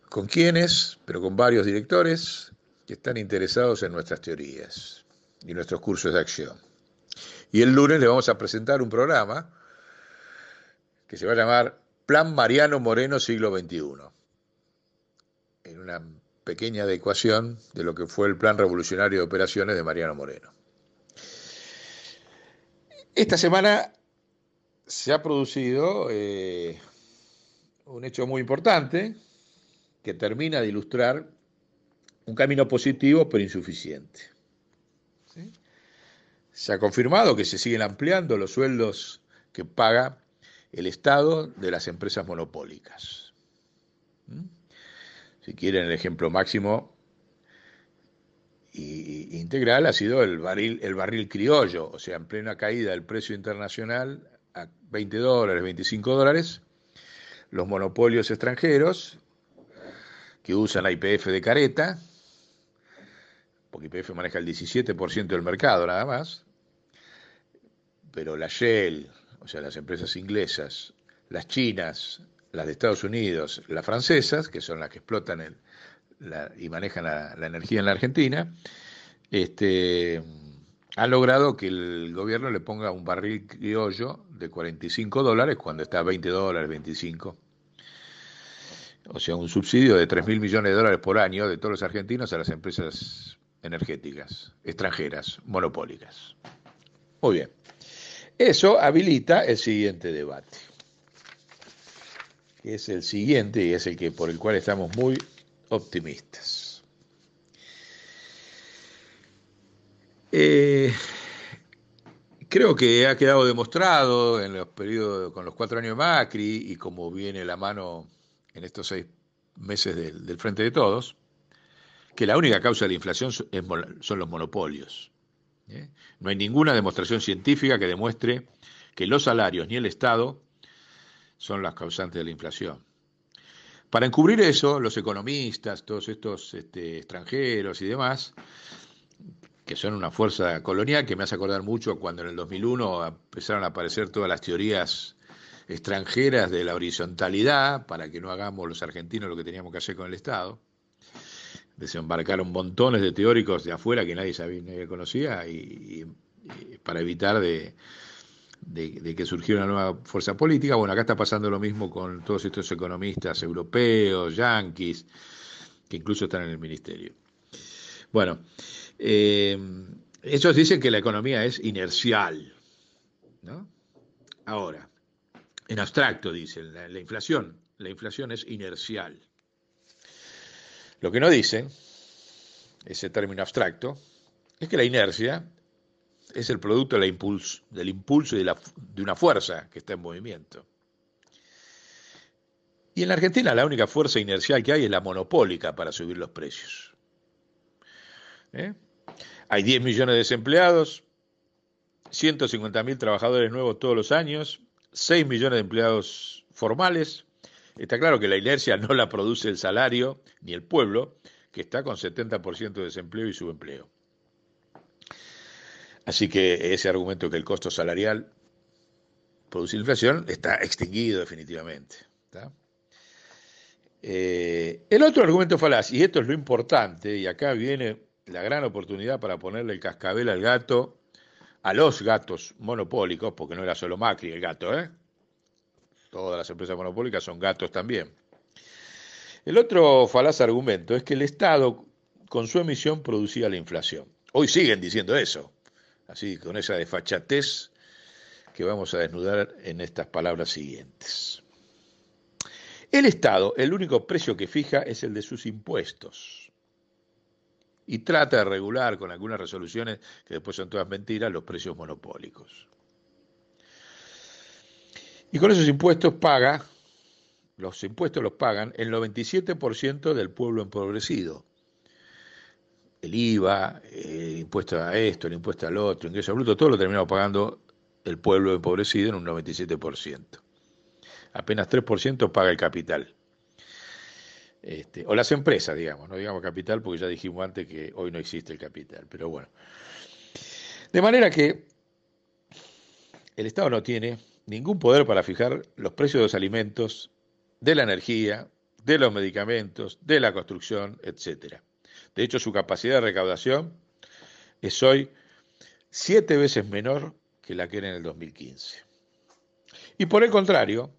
con quiénes, pero con varios directores que están interesados en nuestras teorías y nuestros cursos de acción. Y el lunes le vamos a presentar un programa que se va a llamar Plan Mariano Moreno Siglo XXI, en una pequeña adecuación de lo que fue el Plan Revolucionario de Operaciones de Mariano Moreno. Esta semana se ha producido un hecho muy importante que termina de ilustrar un camino positivo pero insuficiente. ¿Sí? Se ha confirmado que se siguen ampliando los sueldos que paga el Estado de las empresas monopólicas. Si quieren, el ejemplo máximo y integral ha sido el barril criollo, o sea, en plena caída del precio internacional a $20, $25, los monopolios extranjeros que usan YPF de careta, porque YPF maneja el 17% del mercado nada más, pero la Shell, o sea, las empresas inglesas, las chinas, las de Estados Unidos, las francesas, que son las que explotan y manejan la energía en la Argentina, han logrado que el gobierno le ponga un barril criollo de $45 cuando está a $20, 25. O sea, un subsidio de $3.000 millones por año de todos los argentinos a las empresas energéticas extranjeras, monopólicas. Muy bien. Eso habilita el siguiente debate, que es el siguiente y es el que por el cual estamos muy optimistas. Creo que ha quedado demostrado en los periodos con los 4 años de Macri y como viene la mano en estos 6 meses del Frente de Todos, que la única causa de la inflación son los monopolios. No hay ninguna demostración científica que demuestre que los salarios ni el Estado son las causantes de la inflación. Para encubrir eso, los economistas, todos estos extranjeros y demás, que son una fuerza colonial que me hace acordar mucho cuando en el 2001 empezaron a aparecer todas las teorías extranjeras de la horizontalidad para que no hagamos los argentinos lo que teníamos que hacer con el Estado. Desembarcaron montones de teóricos de afuera que nadie sabía, nadie conocía y para evitar de que surgiera una nueva fuerza política. Bueno, acá está pasando lo mismo con todos estos economistas europeos, yanquis, que incluso están en el ministerio. Bueno, ellos dicen que la economía es inercial, ¿no? Ahora, en abstracto dicen, la inflación es inercial. Lo que no dicen, ese término abstracto, es que la inercia es el producto del impulso y de una fuerza que está en movimiento. Y en la Argentina la única fuerza inercial que hay es la monopólica para subir los precios. Hay 10 millones de desempleados, 150.000 trabajadores nuevos todos los años, 6 millones de empleados formales. Está claro que la inercia no la produce el salario ni el pueblo, que está con 70% de desempleo y subempleo. Así que ese argumento que el costo salarial producir inflación está extinguido definitivamente. ¿Está? El otro argumento falaz, y esto es lo importante, y acá viene la gran oportunidad para ponerle el cascabel al gato, a los gatos monopólicos, porque no era solo Macri el gato, ¿eh? Todas las empresas monopólicas son gatos también. El otro falaz argumento es que el Estado, con su emisión, producía la inflación. Hoy siguen diciendo eso, así con esa desfachatez que vamos a desnudar en estas palabras siguientes. El Estado, el único precio que fija es el de sus impuestos. Y trata de regular con algunas resoluciones, que después son todas mentiras, los precios monopólicos. Y con esos impuestos los impuestos los pagan el 97% del pueblo empobrecido. El IVA, el impuesto a esto, el impuesto al otro, ingreso bruto, todo lo terminamos pagando el pueblo empobrecido en un 97%. Apenas 3% paga el capital. O las empresas, digamos, no digamos capital porque ya dijimos antes que hoy no existe el capital, pero bueno. De manera que el Estado no tiene ningún poder para fijar los precios de los alimentos, de la energía, de los medicamentos, de la construcción, etc. De hecho, su capacidad de recaudación es hoy 7 veces menor que la que era en el 2015. Y por el contrario,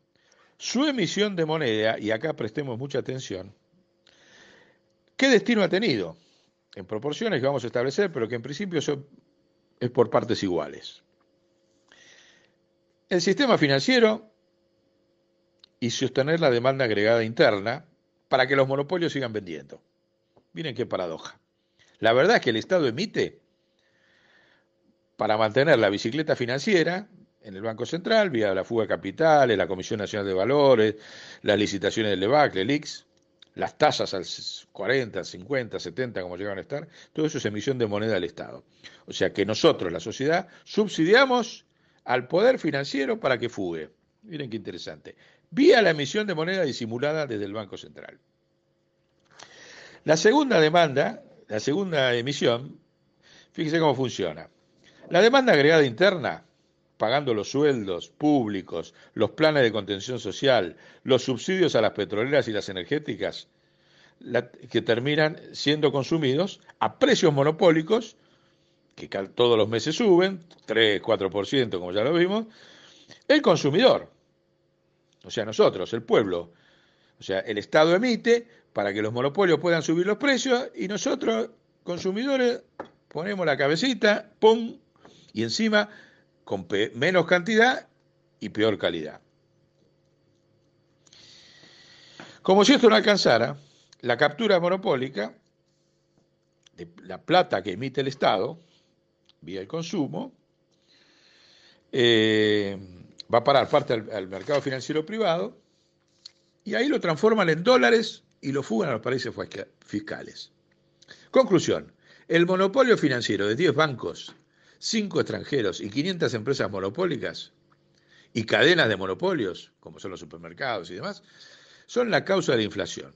su emisión de moneda, y acá prestemos mucha atención, ¿qué destino ha tenido? En proporciones que vamos a establecer, pero que en principio es por partes iguales. El sistema financiero y sostener la demanda agregada interna para que los monopolios sigan vendiendo. Miren qué paradoja. La verdad es que el Estado emite para mantener la bicicleta financiera en el Banco Central, vía la fuga de capitales, la Comisión Nacional de Valores, las licitaciones del LEBAC, el IX, las tasas al 40, 50, 70, como llegan a estar, todo eso es emisión de moneda del Estado. O sea que nosotros, la sociedad, subsidiamos al poder financiero para que fugue. Miren qué interesante. Vía la emisión de moneda disimulada desde el Banco Central. La segunda demanda, la segunda emisión, fíjense cómo funciona. La demanda agregada interna, pagando los sueldos públicos, los planes de contención social, los subsidios a las petroleras y las energéticas, que terminan siendo consumidos a precios monopólicos, que todos los meses suben, 3, 4%, como ya lo vimos, el consumidor, o sea, nosotros, el pueblo. O sea, el Estado emite para que los monopolios puedan subir los precios y nosotros, consumidores, ponemos la cabecita, ¡pum!, y encima con menos cantidad y peor calidad. Como si esto no alcanzara, la captura monopólica de la plata que emite el Estado, vía el consumo, va a parar parte al mercado financiero privado y ahí lo transforman en dólares y lo fugan a los paraísos fiscales. Conclusión, el monopolio financiero de 10 bancos, 5 extranjeros y 500 empresas monopólicas y cadenas de monopolios, como son los supermercados y demás, son la causa de la inflación,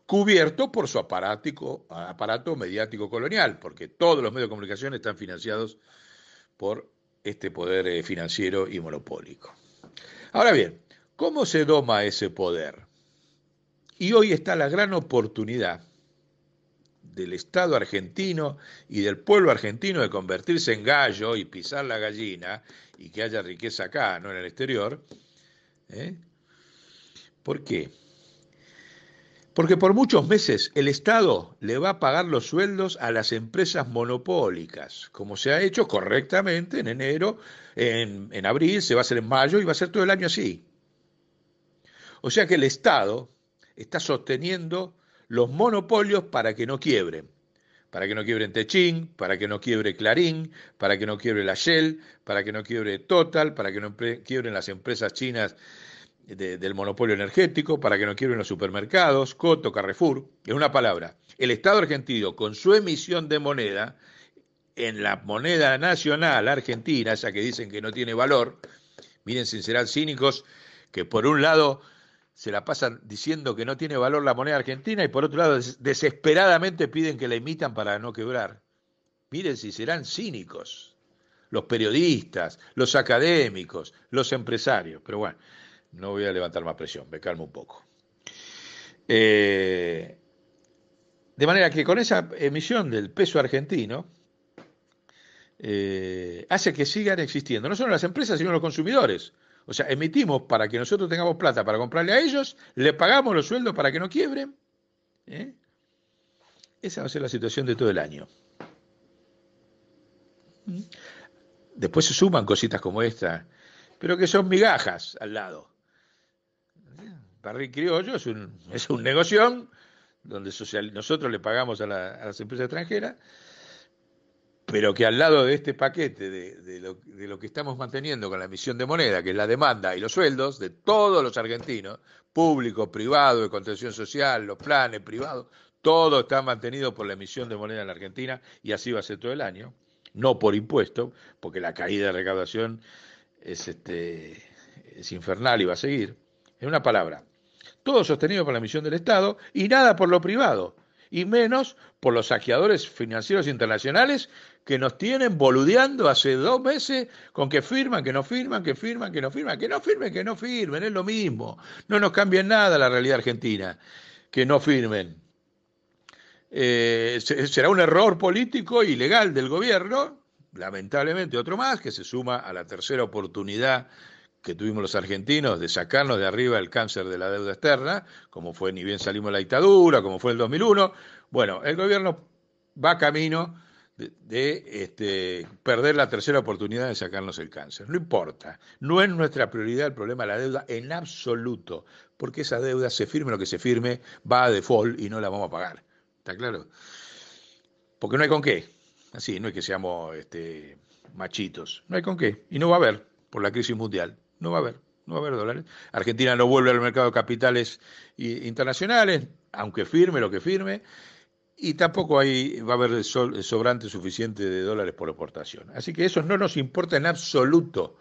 cubierto por su aparato mediático colonial, porque todos los medios de comunicación están financiados por este poder financiero y monopólico. Ahora bien, ¿cómo se doma ese poder? Y hoy está la gran oportunidad del Estado argentino y del pueblo argentino de convertirse en gallo y pisar la gallina y que haya riqueza acá, no en el exterior. ¿Por qué? Porque por muchos meses el Estado le va a pagar los sueldos a las empresas monopólicas, como se ha hecho correctamente en enero, en abril, se va a hacer en mayo y va a ser todo el año así. O sea que el Estado está sosteniendo los monopolios para que no quiebren. Para que no quiebren Techín, para que no quiebre Clarín, para que no quiebre la Shell, para que no quiebre Total, para que no quiebren las empresas chinas del monopolio energético, para que no quiebren los supermercados, Coto, Carrefour. En una palabra, el Estado argentino con su emisión de moneda, en la moneda nacional argentina, esa que dicen que no tiene valor, miren sin ser cínicos, que por un lado se la pasan diciendo que no tiene valor la moneda argentina y por otro lado desesperadamente piden que la emitan para no quebrar. Miren si serán cínicos. los periodistas, los académicos, los empresarios. Pero bueno, no voy a levantar más presión, me calmo un poco. De manera que con esa emisión del peso argentino, hace que sigan existiendo, no solo las empresas, sino los consumidores. O sea, emitimos para que nosotros tengamos plata para comprarle a ellos, le pagamos los sueldos para que no quiebren. Esa va a ser la situación de todo el año. Después se suman cositas como esta, pero que son migajas al lado. Barril criollo es un negoción donde nosotros le pagamos a las empresas extranjeras, pero que al lado de este paquete de lo que estamos manteniendo con la emisión de moneda, que es la demanda y los sueldos de todos los argentinos, público, privado, de contención social, los planes privados, todo está mantenido por la emisión de moneda en la Argentina, y así va a ser todo el año, no por impuesto, porque la caída de recaudación es infernal y va a seguir. En una palabra, todo sostenido por la emisión del Estado y nada por lo privado, y menos por los saqueadores financieros internacionales que nos tienen boludeando hace 2 meses con que firman, que no firman, que firman, que no firman, que no firmen, que no firmen, es lo mismo. No nos cambia en nada la realidad argentina, que no firmen. Será un error político y legal del gobierno, lamentablemente otro más, que se suma a la tercera oportunidad que tuvimos los argentinos de sacarnos de arriba el cáncer de la deuda externa, como fue ni bien salimos de la dictadura, como fue el 2001. Bueno, el gobierno va camino de perder la tercera oportunidad de sacarnos el cáncer. No importa, no es nuestra prioridad el problema de la deuda en absoluto, porque esa deuda, se firme lo que se firme, va a default y no la vamos a pagar. ¿Está claro? Porque no hay con qué. Así, no es que seamos machitos. No hay con qué. Y no va a haber, por la crisis mundial. No va a haber dólares. Argentina no vuelve al mercado de capitales internacionales, aunque firme lo que firme, y tampoco va a haber sobrante suficiente de dólares por exportación. Así que eso no nos importa en absoluto.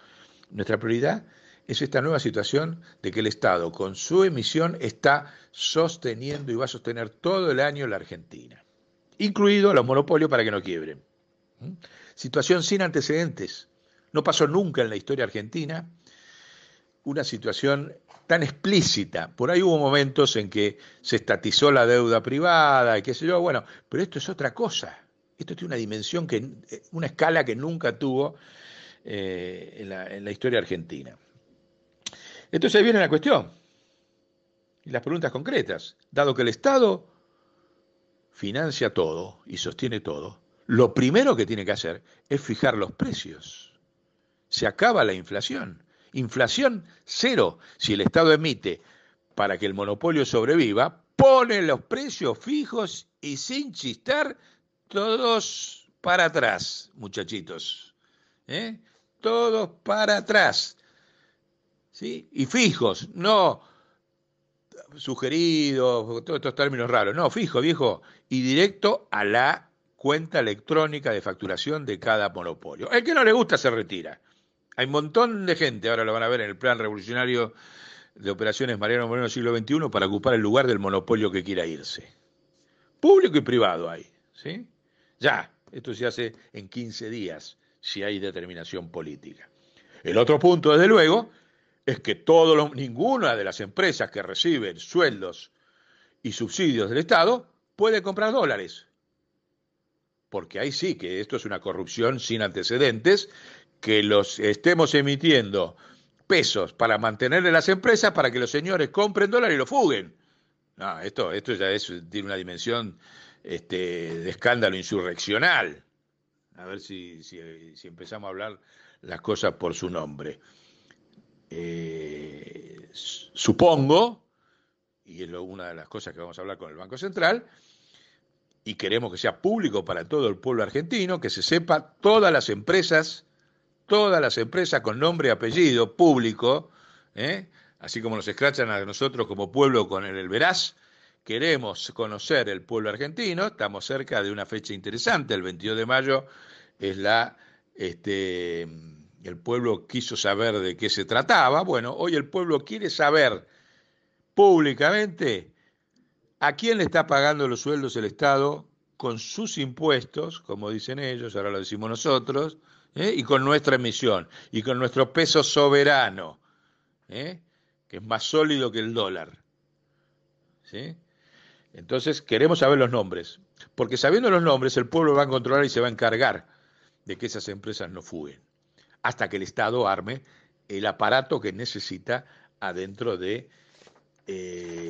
Nuestra prioridad es esta nueva situación de que el Estado, con su emisión, está sosteniendo y va a sostener todo el año la Argentina, incluido los monopolios para que no quiebren. Situación sin antecedentes. No pasó nunca en la historia argentina una situación tan explícita. Por ahí hubo momentos en que se estatizó la deuda privada y qué sé yo, bueno, pero esto es otra cosa. Esto tiene una dimensión, una escala que nunca tuvo en la historia argentina. Entonces ahí viene la cuestión y las preguntas concretas. Dado que el Estado financia todo y sostiene todo, lo primero que tiene que hacer es fijar los precios. Se acaba la inflación. Inflación cero. Si el Estado emite para que el monopolio sobreviva, pone los precios fijos y sin chistar, todos para atrás, muchachitos. Todos para atrás. ¿Sí? Y fijos, no sugeridos, todos estos términos raros. No, fijo, viejo, y directo a la cuenta electrónica de facturación de cada monopolio. El que no le gusta se retira. Hay un montón de gente, ahora lo van a ver en el plan revolucionario de operaciones Mariano Moreno siglo XXI, para ocupar el lugar del monopolio que quiera irse. Público y privado hay, ¿sí? Ya, esto se hace en 15 días, si hay determinación política. El otro punto, desde luego, es que ninguna de las empresas que reciben sueldos y subsidios del Estado puede comprar dólares. Porque ahí sí que esto es una corrupción sin antecedentes, que los estemos emitiendo pesos para mantenerle las empresas para que los señores compren dólares y lo fuguen. No, esto ya tiene una dimensión de escándalo insurreccional. A ver si empezamos a hablar las cosas por su nombre. Supongo, y es una de las cosas que vamos a hablar con el Banco Central, y queremos que sea público para todo el pueblo argentino, que se sepa todas las empresas con nombre y apellido público, así como nos escrachan a nosotros como pueblo con el veraz. Queremos conocer el pueblo argentino, estamos cerca de una fecha interesante, el 22 de mayo es el pueblo quiso saber de qué se trataba. Bueno, hoy el pueblo quiere saber públicamente a quién le está pagando los sueldos el Estado con sus impuestos, como dicen ellos, ahora lo decimos nosotros, y con nuestra emisión, y con nuestro peso soberano, que es más sólido que el dólar. ¿Sí? Entonces queremos saber los nombres, porque sabiendo los nombres el pueblo va a controlar y se va a encargar de que esas empresas no fuguen, hasta que el Estado arme el aparato que necesita adentro del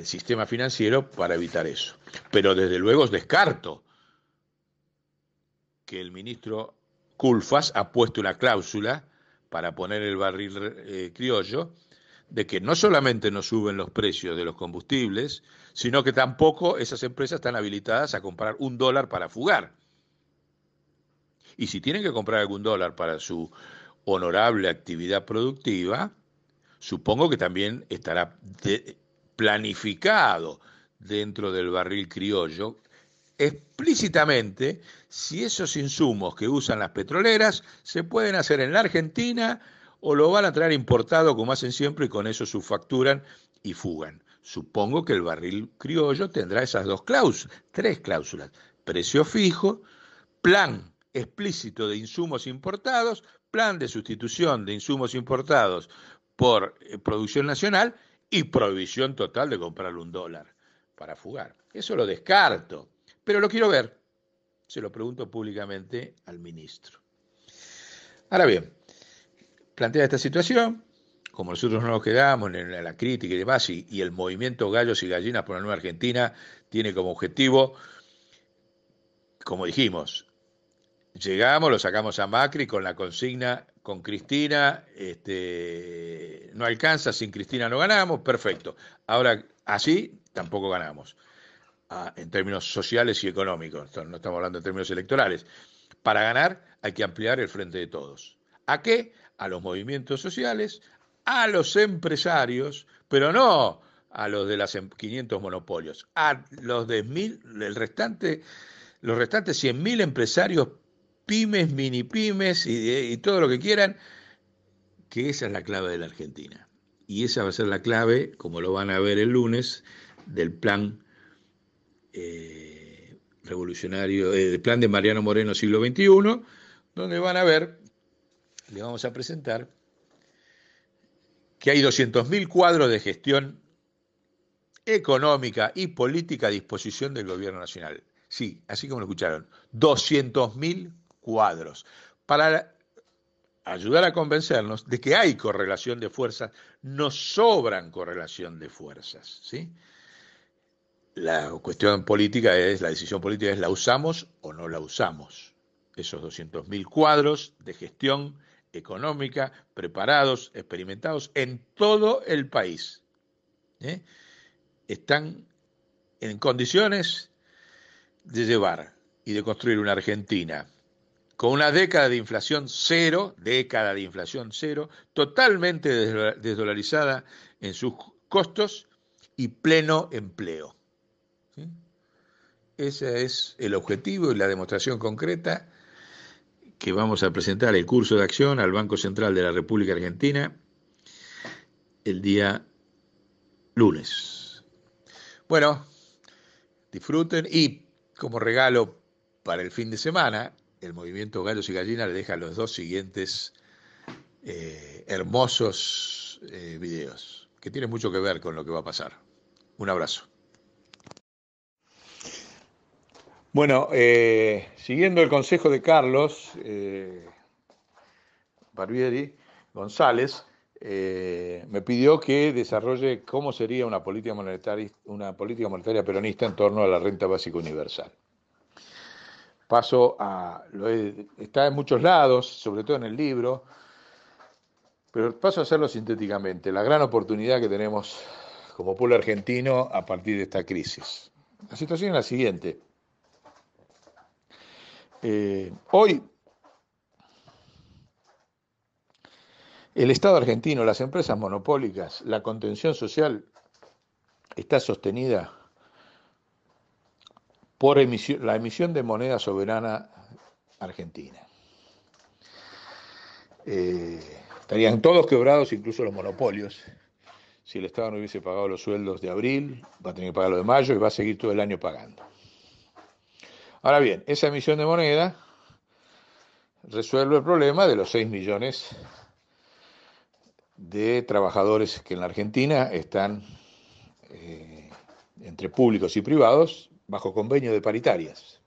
sistema financiero para evitar eso. Pero desde luego descarto que el ministro Culfas ha puesto una cláusula para poner el barril criollo de que no solamente no suben los precios de los combustibles, sino que tampoco esas empresas están habilitadas a comprar $1 para fugar. Y si tienen que comprar algún dólar para su honorable actividad productiva, supongo que también estará planificado dentro del barril criollo explícitamente si esos insumos que usan las petroleras se pueden hacer en la Argentina o lo van a traer importado como hacen siempre y con eso subfacturan y fugan. Supongo que el barril criollo tendrá esas tres cláusulas: precio fijo, plan explícito de insumos importados, plan de sustitución de insumos importados por producción nacional y prohibición total de comprar $1 para fugar. Eso lo descarto, pero lo quiero ver. Se lo pregunto públicamente al ministro. Ahora bien, plantea esta situación, como nosotros no nos quedamos en la crítica y demás, y el movimiento Gallos y Gallinas por la Nueva Argentina tiene como objetivo, como dijimos, llegamos, lo sacamos a Macri con la consigna, con Cristina no alcanza, sin Cristina no ganamos, perfecto. Ahora, así tampoco ganamos, en términos sociales y económicos, no estamos hablando en términos electorales. Para ganar hay que ampliar el frente de todos. ¿A qué? A los movimientos sociales, a los empresarios, pero no a los de las 500 monopolios, a los de los restantes 100.000 empresarios, pymes, mini pymes y todo lo que quieran, que esa es la clave de la Argentina. Y esa va a ser la clave, como lo van a ver el lunes, del plan revolucionario, el plan de Mariano Moreno siglo XXI, donde van a ver, le vamos a presentar, que hay 200.000 cuadros de gestión económica y política a disposición del gobierno nacional. Sí, así como lo escucharon, 200.000 cuadros, para ayudar a convencernos de que hay correlación de fuerzas, nos sobran correlación de fuerzas, ¿sí? La cuestión política la decisión política es, ¿la usamos o no la usamos? Esos 200.000 cuadros de gestión económica, preparados, experimentados en todo el país, están en condiciones de llevar y de construir una Argentina con una década de inflación cero, totalmente desdolarizada en sus costos y pleno empleo. ¿Sí? Ese es el objetivo y la demostración concreta que vamos a presentar, el curso de acción al Banco Central de la República Argentina el día lunes. Bueno, disfruten, y como regalo para el fin de semana, el movimiento Gallos y Gallinas le deja los dos siguientes hermosos videos, que tienen mucho que ver con lo que va a pasar. Un abrazo. Bueno, siguiendo el consejo de Carlos Barbieri González, me pidió que desarrolle cómo sería una política monetaria peronista en torno a la renta básica universal. Está en muchos lados, sobre todo en el libro, pero paso a hacerlo sintéticamente. La gran oportunidad que tenemos como pueblo argentino a partir de esta crisis. La situación es la siguiente. Hoy el Estado argentino, las empresas monopólicas, la contención social está sostenida por la emisión de moneda soberana argentina. Estarían todos quebrados, incluso los monopolios, si el Estado no hubiese pagado los sueldos de abril, va a tener que pagar los de mayo y va a seguir todo el año pagando. Ahora bien, esa emisión de moneda resuelve el problema de los 6 millones de trabajadores que en la Argentina están entre públicos y privados bajo convenio de paritarias,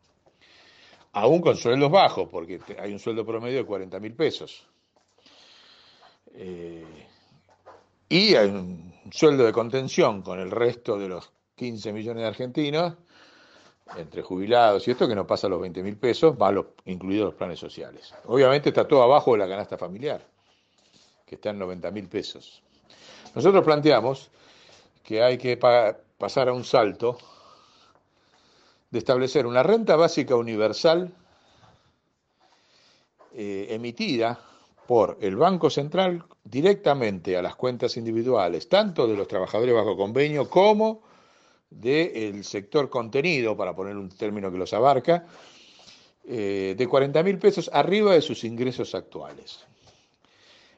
aún con sueldos bajos, porque hay un sueldo promedio de 40.000 pesos. Y hay un sueldo de contención con el resto de los 15 millones de argentinos, entre jubilados y esto, que no pasa los 20.000 pesos, incluidos los planes sociales. Obviamente está todo abajo de la canasta familiar, que está en 90.000 pesos. Nosotros planteamos que hay que pasar a un salto de establecer una renta básica universal emitida por el Banco Central directamente a las cuentas individuales, tanto de los trabajadores bajo convenio como del sector contenido, para poner un término que los abarca, de 40.000 pesos arriba de sus ingresos actuales.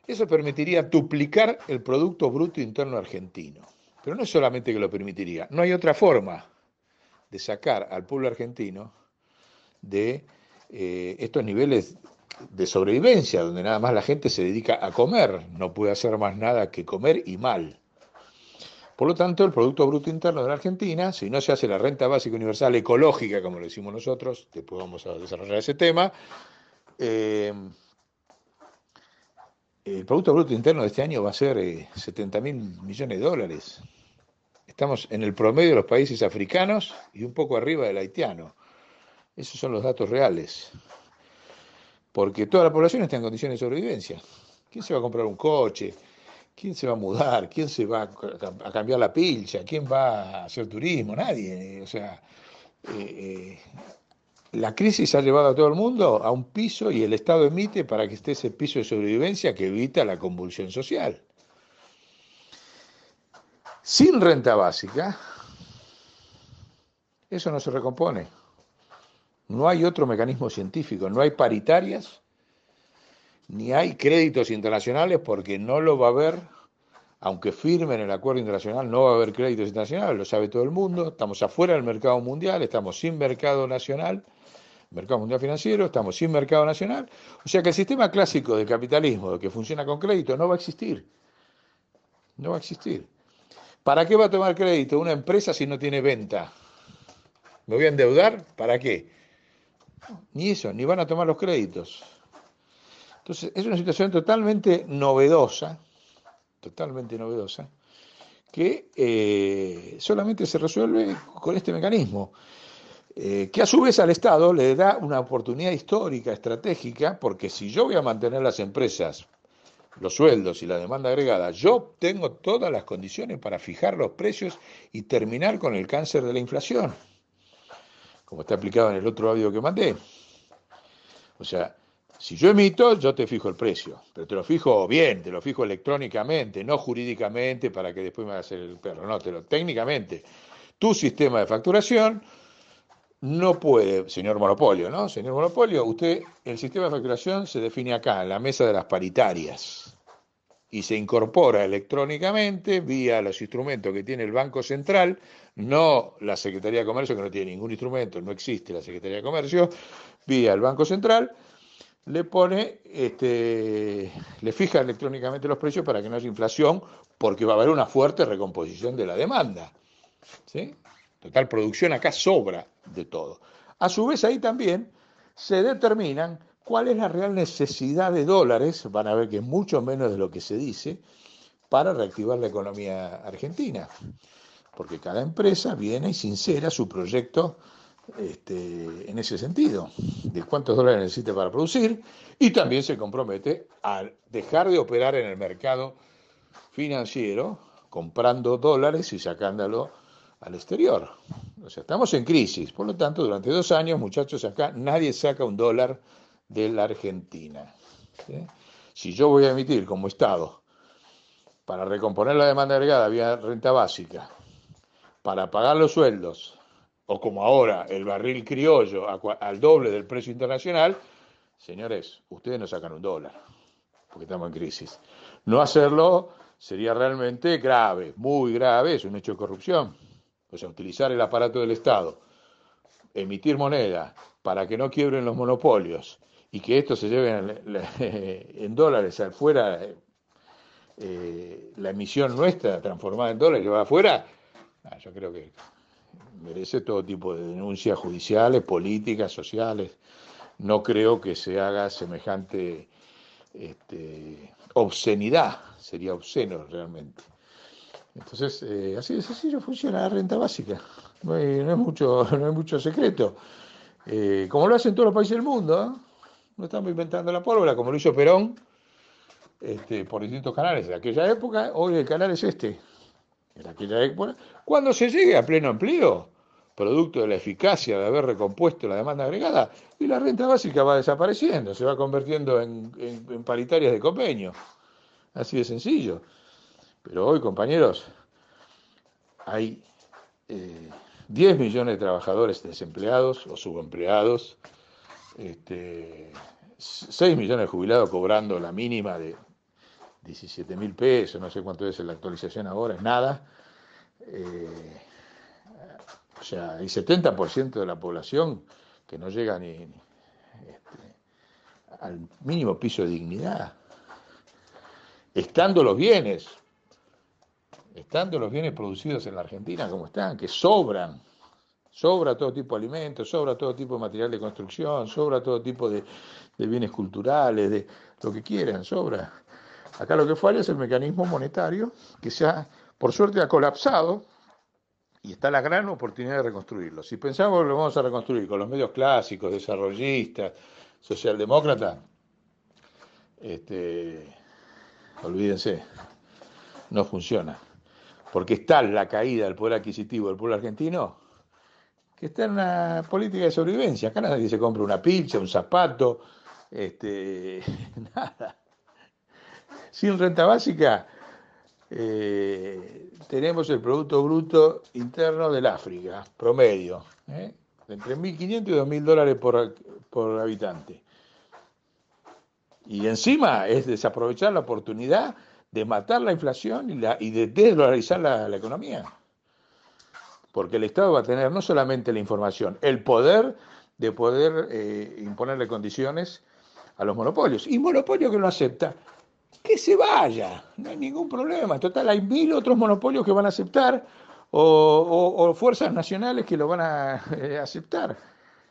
Eso permitiría duplicar el Producto Bruto Interno Argentino. Pero no es solamente que lo permitiría, no hay otra forma de sacar al pueblo argentino de estos niveles de sobrevivencia, donde nada más la gente se dedica a comer, no puede hacer más nada que comer y mal. Por lo tanto, el Producto Bruto Interno de la Argentina, si no se hace la renta básica universal ecológica, como lo decimos nosotros, después vamos a desarrollar ese tema, el Producto Bruto Interno de este año va a ser 70.000 millones de dólares. Estamos en el promedio de los países africanos y un poco arriba del haitiano. Esos son los datos reales. Porque toda la población está en condiciones de sobrevivencia. ¿Quién se va a comprar un coche? ¿Quién se va a mudar? ¿Quién se va a cambiar la pilcha? ¿Quién va a hacer turismo? Nadie. O sea, la crisis ha llevado a todo el mundo a un piso y el Estado emite para que esté ese piso de sobrevivencia que evita la convulsión social. Sin renta básica, eso no se recompone. No hay otro mecanismo científico, no hay paritarias, ni hay créditos internacionales, porque no lo va a haber, aunque firmen el acuerdo internacional, no va a haber créditos internacionales, lo sabe todo el mundo. Estamos afuera del mercado mundial, estamos sin mercado nacional, mercado mundial financiero, estamos sin mercado nacional. O sea que el sistema clásico de capitalismo que funciona con crédito no va a existir. No va a existir. ¿Para qué va a tomar crédito una empresa si no tiene venta? ¿Me voy a endeudar? ¿Para qué? Ni eso, ni van a tomar los créditos. Entonces, es una situación totalmente novedosa, que solamente se resuelve con este mecanismo, que a su vez al Estado le da una oportunidad histórica, estratégica, porque si yo voy a mantener las empresas, los sueldos y la demanda agregada, yo tengo todas las condiciones para fijar los precios y terminar con el cáncer de la inflación, como está aplicado en el otro audio que mandé. O sea, si yo emito, yo te fijo el precio, pero te lo fijo bien, te lo fijo electrónicamente, no jurídicamente para que después me haga hacer el perro, no, técnicamente. Tu sistema de facturación no puede, señor Monopolio, ¿no? Señor Monopolio, usted, el sistema de facturación se define acá, en la mesa de las paritarias, y se incorpora electrónicamente vía los instrumentos que tiene el Banco Central, no la Secretaría de Comercio, que no tiene ningún instrumento, no existe la Secretaría de Comercio, vía el Banco Central, le pone, le fija electrónicamente los precios para que no haya inflación, porque va a haber una fuerte recomposición de la demanda, ¿sí? Total, producción acá sobra de todo. A su vez, ahí también se determinan cuál es la real necesidad de dólares, van a ver que es mucho menos de lo que se dice, para reactivar la economía argentina. Porque cada empresa viene y sincera su proyecto en ese sentido, de cuántos dólares necesita para producir, y también se compromete a dejar de operar en el mercado financiero, comprando dólares y sacándolo al exterior. O sea, estamos en crisis, por lo tanto, durante 2 años, muchachos, acá nadie saca un dólar de la Argentina. ¿Sí? Si yo voy a emitir como Estado para recomponer la demanda agregada vía renta básica, para pagar los sueldos, o como ahora el barril criollo al doble del precio internacional, señores, ustedes no sacan un dólar, porque estamos en crisis. No hacerlo sería realmente grave, muy grave, es un hecho de corrupción. O sea, utilizar el aparato del Estado emitir moneda para que no quiebren los monopolios y que esto se lleve en dólares afuera, la emisión nuestra transformada en dólares que va afuera, yo creo que merece todo tipo de denuncias judiciales, políticas, sociales. No creo que se haga semejante obscenidad, sería obsceno realmente. Entonces, así de sencillo funciona la renta básica. No hay mucho secreto. Como lo hacen todos los países del mundo, ¿eh? No estamos inventando la pólvora, como lo hizo Perón por distintos canales. En aquella época, hoy el canal es este. En aquella época, cuando se llegue a pleno empleo, producto de la eficacia de haber recompuesto la demanda agregada, y la renta básica va desapareciendo, se va convirtiendo en paritarias de convenio. Así de sencillo. Pero hoy, compañeros, hay 10 millones de trabajadores desempleados o subempleados, 6 millones de jubilados cobrando la mínima de 17.000 pesos, no sé cuánto es la actualización ahora, es nada. O sea, hay 70% de la población que no llega ni al mínimo piso de dignidad. Estando los bienes producidos en la Argentina como están, que sobra todo tipo de alimentos, sobra todo tipo de material de construcción, sobra todo tipo de bienes culturales, de lo que quieran, sobra. Acá lo que falla es el mecanismo monetario, que por suerte ha colapsado, y está la gran oportunidad de reconstruirlo. Si pensamos que lo vamos a reconstruir con los medios clásicos, desarrollistas, socialdemócratas, olvídense, no funciona. Porque está la caída del poder adquisitivo del pueblo argentino, que está en una política de sobrevivencia. Acá nadie se compra una pizza, un zapato, nada. Sin renta básica, tenemos el Producto Bruto Interno del África, promedio, entre 1.500 y 2.000 dólares por habitante. Y encima es desaprovechar la oportunidad de matar la inflación y de desdolarizar la economía. Porque el Estado va a tener no solamente la información, el poder de poder imponerle condiciones a los monopolios. Y monopolio que no acepta, que se vaya, no hay ningún problema. Total, hay 1.000 otros monopolios que van a aceptar o fuerzas nacionales que lo van a aceptar.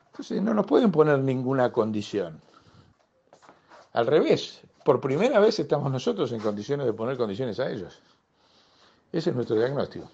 Entonces no nos pueden poner ninguna condición. Al revés, por primera vez estamos nosotros en condiciones de poner condiciones a ellos. Ese es nuestro diagnóstico.